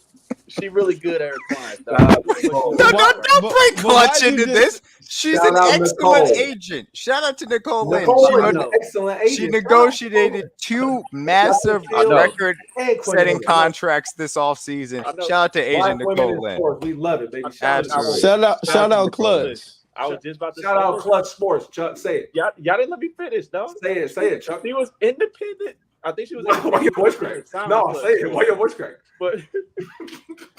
She really good at her clients, dog. Shout out She doing what she Nicole. do. Don't bring Clutch why'd you into just this. She's Shout an out excellent Nicole. agent. Shout out to Nicole Lynn. Nicole is I an know. excellent She agent. negotiated 2 massive I know. record-setting contracts this offseason. I know. Shout out to Black agent women Nicole in Lynn. sports, we love it, baby. Absolutely. shout out Nicole Clutch. Lynn. I was just about to Shout say, out look, Clutch Sports. Chuck, say it. y'all didn't let me finish, dog. Say it, Chuck. She was independent. I think she was. Why your voice crack? No, say it. Why your voice crack? But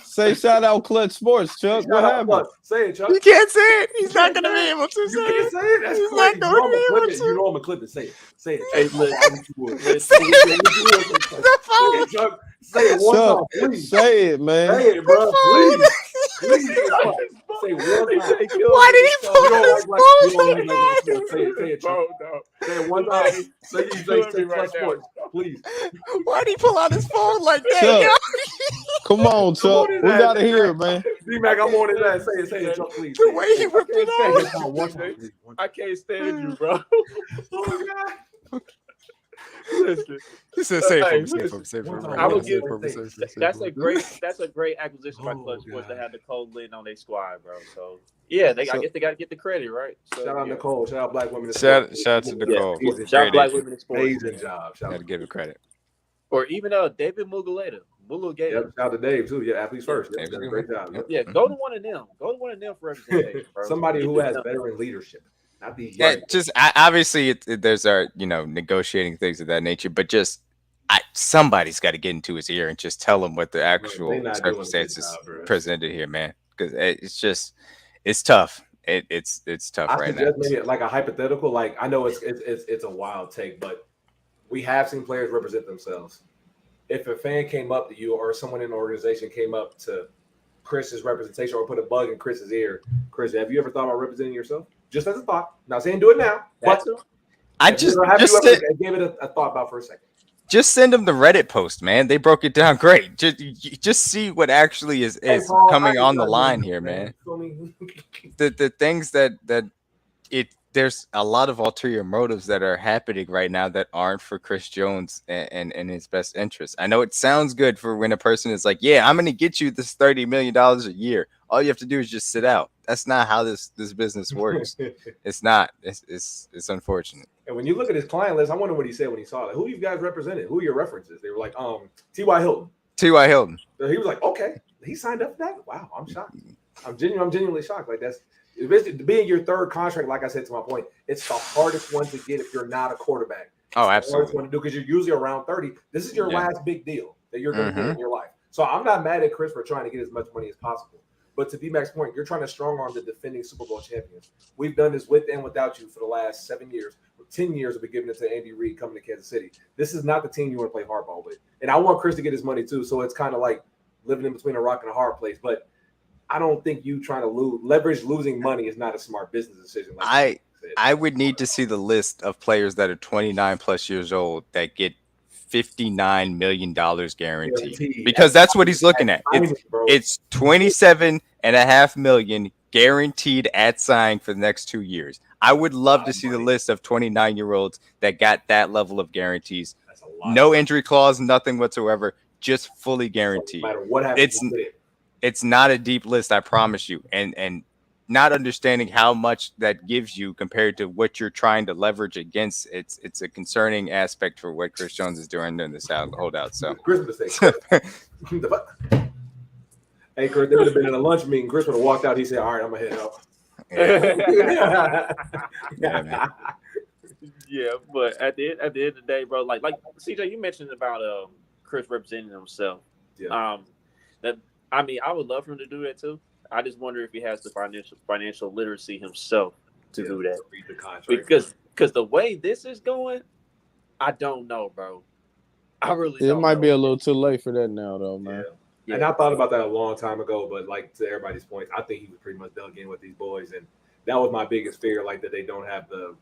Say shout out Clutch Sports, Chuck. What Shout out happened? Clutch. Say it, Chuck. He can't say it. He's not going to be able to You say can't it. say it. That's He's crazy. not going to be able to. You know I'm gonna clip it. Say it. Say it. Hey, Chuck. Say it one Chuck, time, please. say it, man. Say it, bro. Please. Please. Say one time. Why did he pull You out don't his like you phone? don't like Say it, Chuck. no. Say it one time. Say right Sports, please. Why did he pull out his phone like that? Chuck, yo? come on, Chuck. We gotta hear it, man. D-Mac, I'm on his ass. Say it, Chuck, please. The way he ripped it Say off. it one time, please. I can't stand you, bro. Oh, God. Listen, He said, "Save Hey, him, save him, save him." I would give- that's a great acquisition by Oh, Clutch Sports to God. have Nicole Lynn on their squad, bro. So yeah, I So- guess they got to get the credit, right? So, Shout out yeah. Nicole. Shout out Black women. in Shout sports. out to Nicole. Amazing. Shout out Great Black agent. women in sports, Amazing man. job. Shout Got out to give it credit. Or even David Muguleta. Muguleta. Yep, shout out to Dave too. Yeah, athletes first. Yep, Dave's done a good. great job. Yep. Yeah, go to one of them. Go to one of them for representation, bro. Somebody who Get has them. veteran leadership, not these. Yeah, young- just obviously there's negotiating things of that nature, but just somebody's got to get into his ear and just tell him what the actual they not doing a good circumstances job, bro. presented here, man. Because it's tough. It's tough I right now. suggest maybe like a hypothetical. Like I know it's a wild take, but we have seen players represent themselves. If a fan came up to you or someone in the organization came up to Chris's representation or put a bug in Chris's ear, Chris, have you ever thought about representing yourself? Just as a thought. Not saying do it now, but I have just you ever said, gave it a thought about for a second? just send them the Reddit post, man. They broke it down great. Just see what actually is Paul, coming I on the ain't line doing here, it, man. Feel me? The things that there's a lot of ulterior motives that are happening right now that aren't for Chris Jones and his best interest. I know it sounds good for when a person is like, yeah, I'm going to get you this $30 million a year. All you have to do is just sit out. That's not how this business works. It's not. It's unfortunate. And when you look at his client list, I wonder what he said when he saw it. Who you guys represented? Who are your references? They were like, T.Y. Hilton. T.Y. Hilton. So he was like, okay, he signed up for that. Wow, I'm shocked. I'm genuinely shocked. Like that's being your third contract. Like I said, to my point, it's the hardest one to get if you're not a quarterback. Oh, It's the hardest absolutely. one to do because you're usually around 30. This is your Yeah. last big deal that you're going to get in your life. So I'm not mad at Chris for trying to get as much money as possible. But to D-Mac's point, you're trying to strong arm the defending Super Bowl champions. We've done this with and without you for the last 7 years. 10 years we've been giving it to Andy Reid coming to Kansas City. This is not the team you want to play hardball with. And I want Chris to get his money too. So it's kind of like living in between a rock and a hard place. But I don't think you trying to leverage losing money is not a smart business decision. Like I would need to see the list of players that are 29 plus years old that get $59 million guaranteed, because that's what he's looking at. It's $27.5 million guaranteed at sign for the next 2 years. I would love to see the list of 29-year-olds that got that level of guarantees. No injury clause, nothing whatsoever, just fully guaranteed. No matter what happens, It's not a deep list, I promise you. And not understanding how much that gives you compared to what you're trying to leverage against, it's a concerning aspect for what Chris Jones is doing during this holdout. So Chris would say, hey, Chris, they would have been in a lunch meeting. Chris would have walked out. He said, all right, I'm going to head out. Yeah, man. Yeah, but at the end of the day, bro, like CJ, you mentioned about Chris representing himself. Yeah. I mean, I would love for him to do that too. I just wonder if he has the financial literacy himself to do that. Read the contract. Because the way this is going, I don't know, bro. I really It don't might know. be a little too late for that now, though, man. Yeah. And I thought about that a long time ago, but like to everybody's point, I think he was pretty much dug in with these boys, and that was my biggest fear, like that they don't have the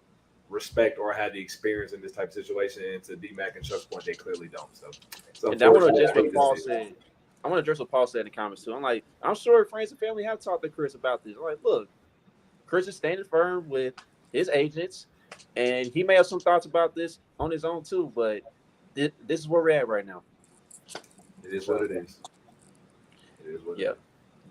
respect or had the experience in this type of situation. And to D-Mac and Chuck's point, they clearly don't. So And I want to address what Paul said. I want to address what Paul said in the comments too. I'm like, I'm sure friends and family have talked to Chris about this. I'm like, look, Chris is standing firm with his agents, and he may have some thoughts about this on his own too. But this is where we're at right now. It is what So it is. It is what it yeah. is.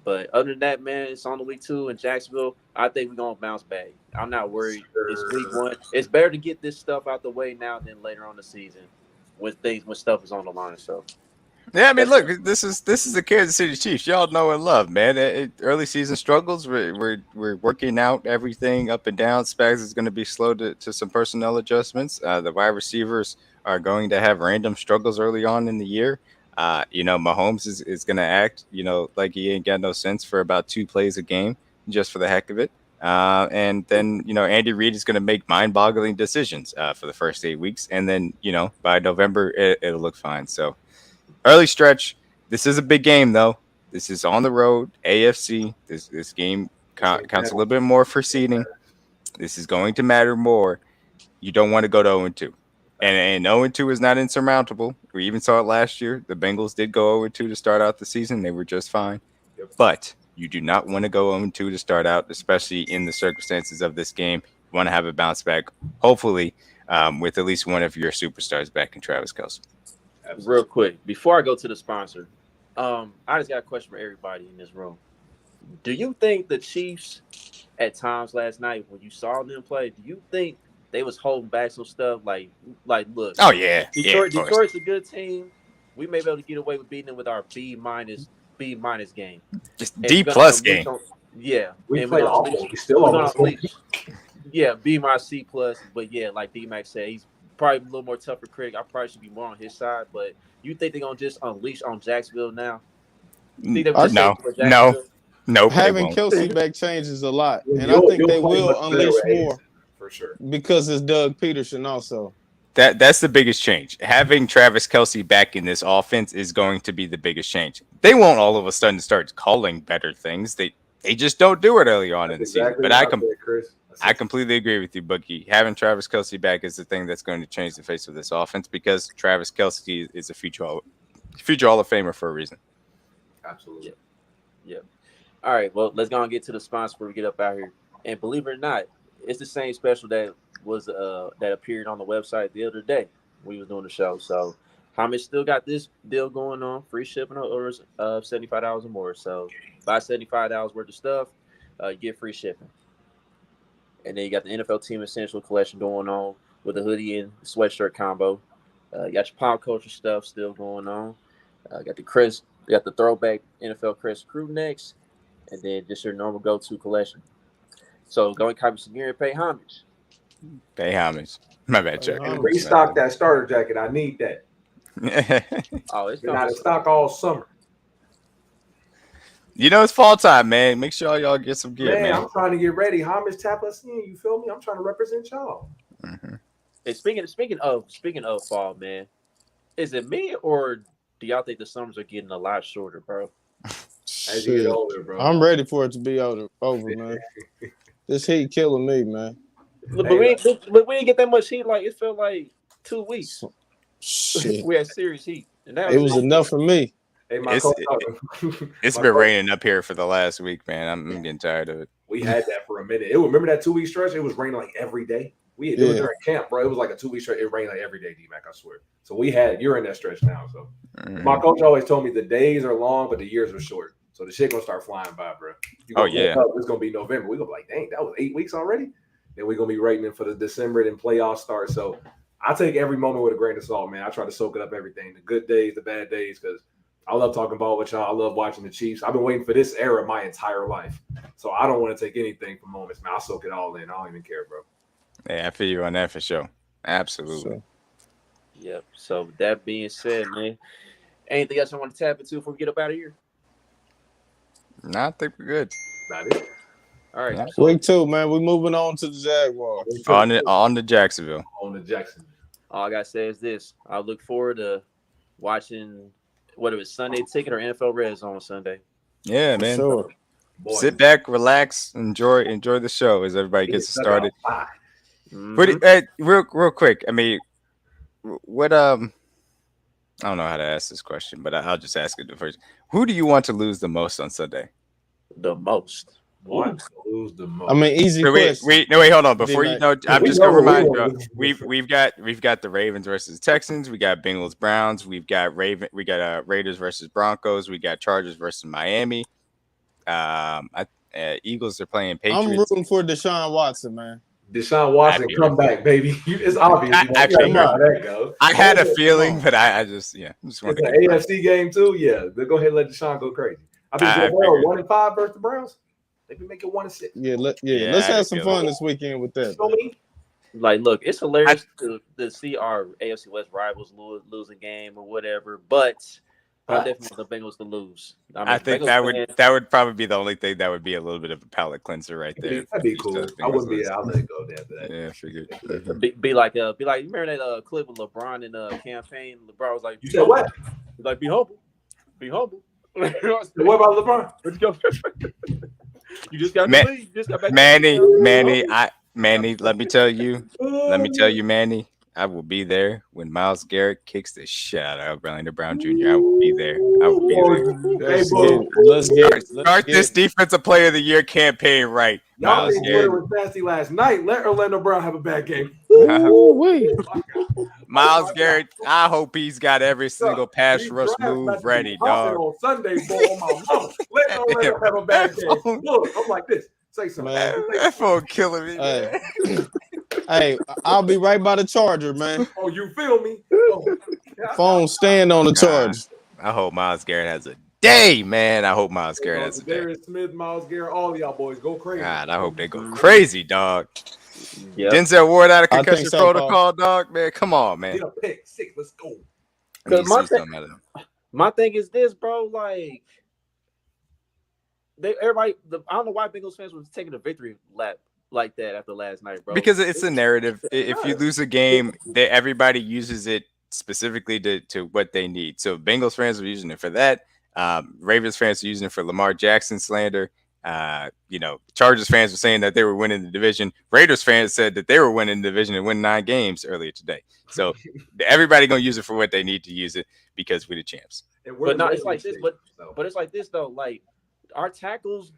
But other than that, man, it's on the week 2 in Jacksonville. I think we're gonna bounce back. I'm not worried. It's week Sure. 1. It's better to get this stuff out the way now than later on the season when stuff is on the line. So Yeah, I mean, that's look, this is the Kansas City Chiefs. Y'all know and love, man. Early season struggles. We're working out everything up and down. Spags is going to be slow to some personnel adjustments. The wide receivers are going to have random struggles early on in the year. Mahomes is going to act, like he ain't got no sense for about 2 plays a game just for the heck of it. And then, Andy Reid is going to make mind-boggling decisions for the first 8 weeks, and then, by November it'll look fine. So. Early stretch. This is a big game, though. This is on the road, AFC. This game This game counts a little matters. bit more for This game seeding. matters. This is going to matter more. You don't want to go to 0-2. And 0-2 is not insurmountable. We even saw it last year. The Bengals did go 0-2 to start out the season. They were just fine. Yep. But you do not want to go 0-2 to start out, especially in the circumstances of this game. You want to have a bounce back, hopefully, with at least one of your superstars back in Travis Kelce. Absolutely. real quick before I go to the sponsor, I just got a question for everybody in this room. Do you think the Chiefs at times last night when you saw them play, do you think they was holding back some stuff? Look, Oh, yeah. Yeah, Detroit, of course. Detroit's a good team. We may be able to get away with beating them with our B minus game, Just and D we're gonna plus unleash game. on We and played awful. We still we're gonna almost won. unleash yeah B minus C plus. But yeah, like D Max said, he's probably a little more tougher critic. I probably should be more on his side. But you think they're gonna just unleash on Jacksonville now? You think they were just No, saving for no, Jacksonville? nope, they Having won't. Kelsey back changes a lot, and I You'll think they play much will better unleash with more Anderson, for sure. because it's Doug Peterson also. That's the biggest change. Having Travis Kelsey back in this offense is going to be the biggest change. They won't all of a sudden start calling better things. They just don't do it early on in That's the season. exactly But what I said, Chris. I completely agree with you, Bookie. Having Travis Kelsey back is the thing that's going to change the face of this offense because Travis Kelsey is a future Hall of Famer for a reason. Absolutely. Yeah. All right. Well, let's go and get to the sponsor before we get up out here. And believe it or not, it's the same special that was that appeared on the website the other day. We was doing the show. So Hamed still got this deal going on, free shipping on orders of $75 or more. So buy $75 worth of stuff, you get free shipping. And then you got the NFL Team Essential Collection going on with the hoodie and sweatshirt combo. You got your pop culture stuff still going on. You got the throwback NFL Chris crew necks, and then just your normal go-to collection. So go and copy some gear and pay homage. Pay homage. My bad, Chuck. And restock that starter jacket. I need that. Oh, it's Been out coming. of stock all summer. It's fall time, man. Make sure y'all get some gear, man. I'm trying to get ready. Homage tap us in. You feel me? I'm trying to represent y'all. Mm-hmm. And speaking of fall, man, is it me or do y'all think the summers are getting a lot shorter, bro? As you get older, bro. I'm ready for it to be over, man. This heat killing me, man. But we didn't get that much heat. Like it felt like 2 weeks. Shit. We had serious heat, and that It was enough for me. Hey, It's been raining up here for the last week, man. I'm getting tired of it. We had that for a minute. Remember that 2 week stretch? It was raining like every day. It was during camp, bro. It was like a 2 week stretch. It rained like every day, D-Mac, I swear. So you're in that stretch now. So my coach always told me the days are long, but the years are short. So the shit gonna start flying by, bro. It's gonna be November. We're gonna be like, dang, that was 8 weeks already. Then we're gonna be rating for the December and playoff start. So I take every moment with a grain of salt, man. I try to soak it up everything, the good days, the bad days, because I love talking ball with y'all. I love watching the Chiefs. I've been waiting for this era my entire life. So I don't want to take anything from moments, man. I'll soak it all in. I don't even care, bro. Yeah, I feel you on that for sure. Absolutely. Yep. So with that being said, man, anything else I want to tap into before we get up out of here? No, I think we're good. Not it. All right. Yeah. So, Week 2, man. We're moving on to the Jaguars. On to Jacksonville. On to Jackson. all I gotta say is this: I look forward to watching whether it's Sunday Ticket or NFL Red Zone Sunday. Yeah, man. Sure. Boy, Sit back, relax, enjoy the show as everybody gets started. Mhm. But real quick, I mean, what I don't know how to ask this question, but I'll just ask it first. Who do you want to lose the most on Sunday? The most. Want to lose the most? I mean, easy Wait, question. wait, hold on. Before you D-Mac. know, I'm We just know gonna what we remind you, want. we've got the Ravens versus Texans, we got Bengals Browns, we got Raiders versus Broncos, we got Chargers versus Miami. Eagles are playing I'm Patriots. rooting for Deshaun Watson, man. Deshaun Watson, I'd be come back, baby. It's obvious. I You gotta figured. know how that goes. I had a Come feeling, on. but I just It's wanted an to confirm. AFC game too. Yeah, they'll go ahead and let Deshaun go crazy. I think I Joe Burrow figured. 1-5 versus the Browns. They can make it 1-6. Yeah, Yeah, let's I had a have some feeling. fun this weekend with that. Show Man. me. Like, look, it's hilarious to see our AFC West rivals lose a game or whatever, but I definitely want the Bengals to lose. I think Bengals that would probably be the only thing that would be a little bit of a palate cleanser right there. That'd be cool. I wouldn't be. I'll let it go there. That. Yeah, I figured. be like you remember that clip of LeBron in the campaign? LeBron was like, You said what? He's like, be humble. What about LeBron? Let's go. You just got to leave. You just got back. Manny, let me tell you, Manny, I will be there when Myles Garrett kicks the shit out of Orlando Brown Jr. I will be there. Let's Start this Defensive Player of the Year campaign right. Y'all Myles think Garrett. Twitter was nasty last night. Let Orlando Brown have a bad game. Miles Garrett, I hope he's got every single pass rush move ready, dog. On Sunday, boy, on my mama. Let Orlando have a bad game. Look, I'm like this. Say something. That phone killing me. Hey. Hey, I'll be right by the charger, man. Oh, you feel me? Phone stand on the charger. I hope Myles Garrett has a day, man. I hope Myles Garrett has a day. Darius Smith, Myles Garrett, all of y'all boys go crazy. God, I hope they go crazy, dog. Yep. Denzel Ward out of concussion so, protocol, dog. Man, come on, man. Get a pick 6. Let's go. My thing is this, bro. Like, I don't know why Bengals fans was taking a victory lap like that after last night, bro. Because it's a narrative. If you lose a game, everybody uses it specifically to what they need. So Bengals fans are using it for that. Ravens fans are using it for Lamar Jackson slander. Chargers fans were saying that they were winning the division. Raiders fans said that they were winning the division and winning 9 games earlier today. So everybody gonna use it for what they need to use it because we're the champs. But it's like this. But it's like this though. Like our tackles,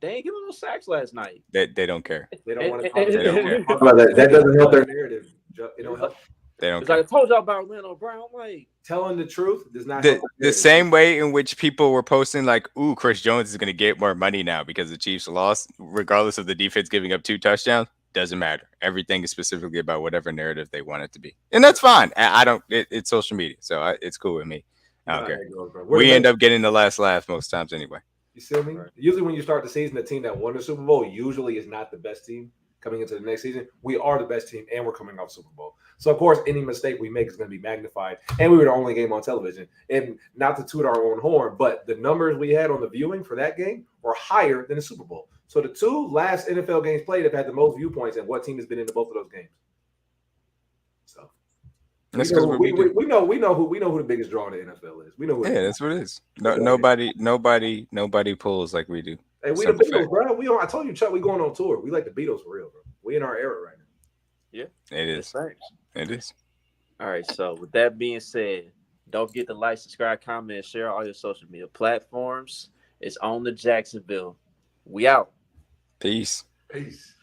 they ain't giving no sacks last night. They don't care. They don't want to talk about that. That doesn't help their narrative. It don't help. They don't. It's like I told y'all about Orlando Brown. Like telling the truth does not. The same way in which people were posting like, "Ooh, Chris Jones is going to get more money now because the Chiefs lost," regardless of the defense giving up 2 touchdowns. Doesn't matter. Everything is specifically about whatever narrative they want it to be, and that's fine. I don't. It's social media, so it's cool with me. I don't care. We end up getting the last laugh most times anyway. You see me? Right. Usually, when you start the season, the team that won the Super Bowl usually is not the best team coming into the next season. We are the best team, and we're coming off Super Bowl. So, of course, any mistake we make is going to be magnified. And we were the only game on television. And not to toot our own horn, but the numbers we had on the viewing for that game were higher than the Super Bowl. So the 2 last NFL games played have had the most viewpoints, and what team has been into both of those games? So we know who the biggest draw in the NFL is. We know who. That's what it is. Nobody pulls like we do. Hey, we the Beatles, bro. I told you, Chuck, we going on tour. We like the Beatles for real, bro. We in our era right now. Yeah, it is. It is. All right. So with that being said, don't forget to like, subscribe, comment, and share all your social media platforms. It's on the Jacksonville. We out. Peace. Peace.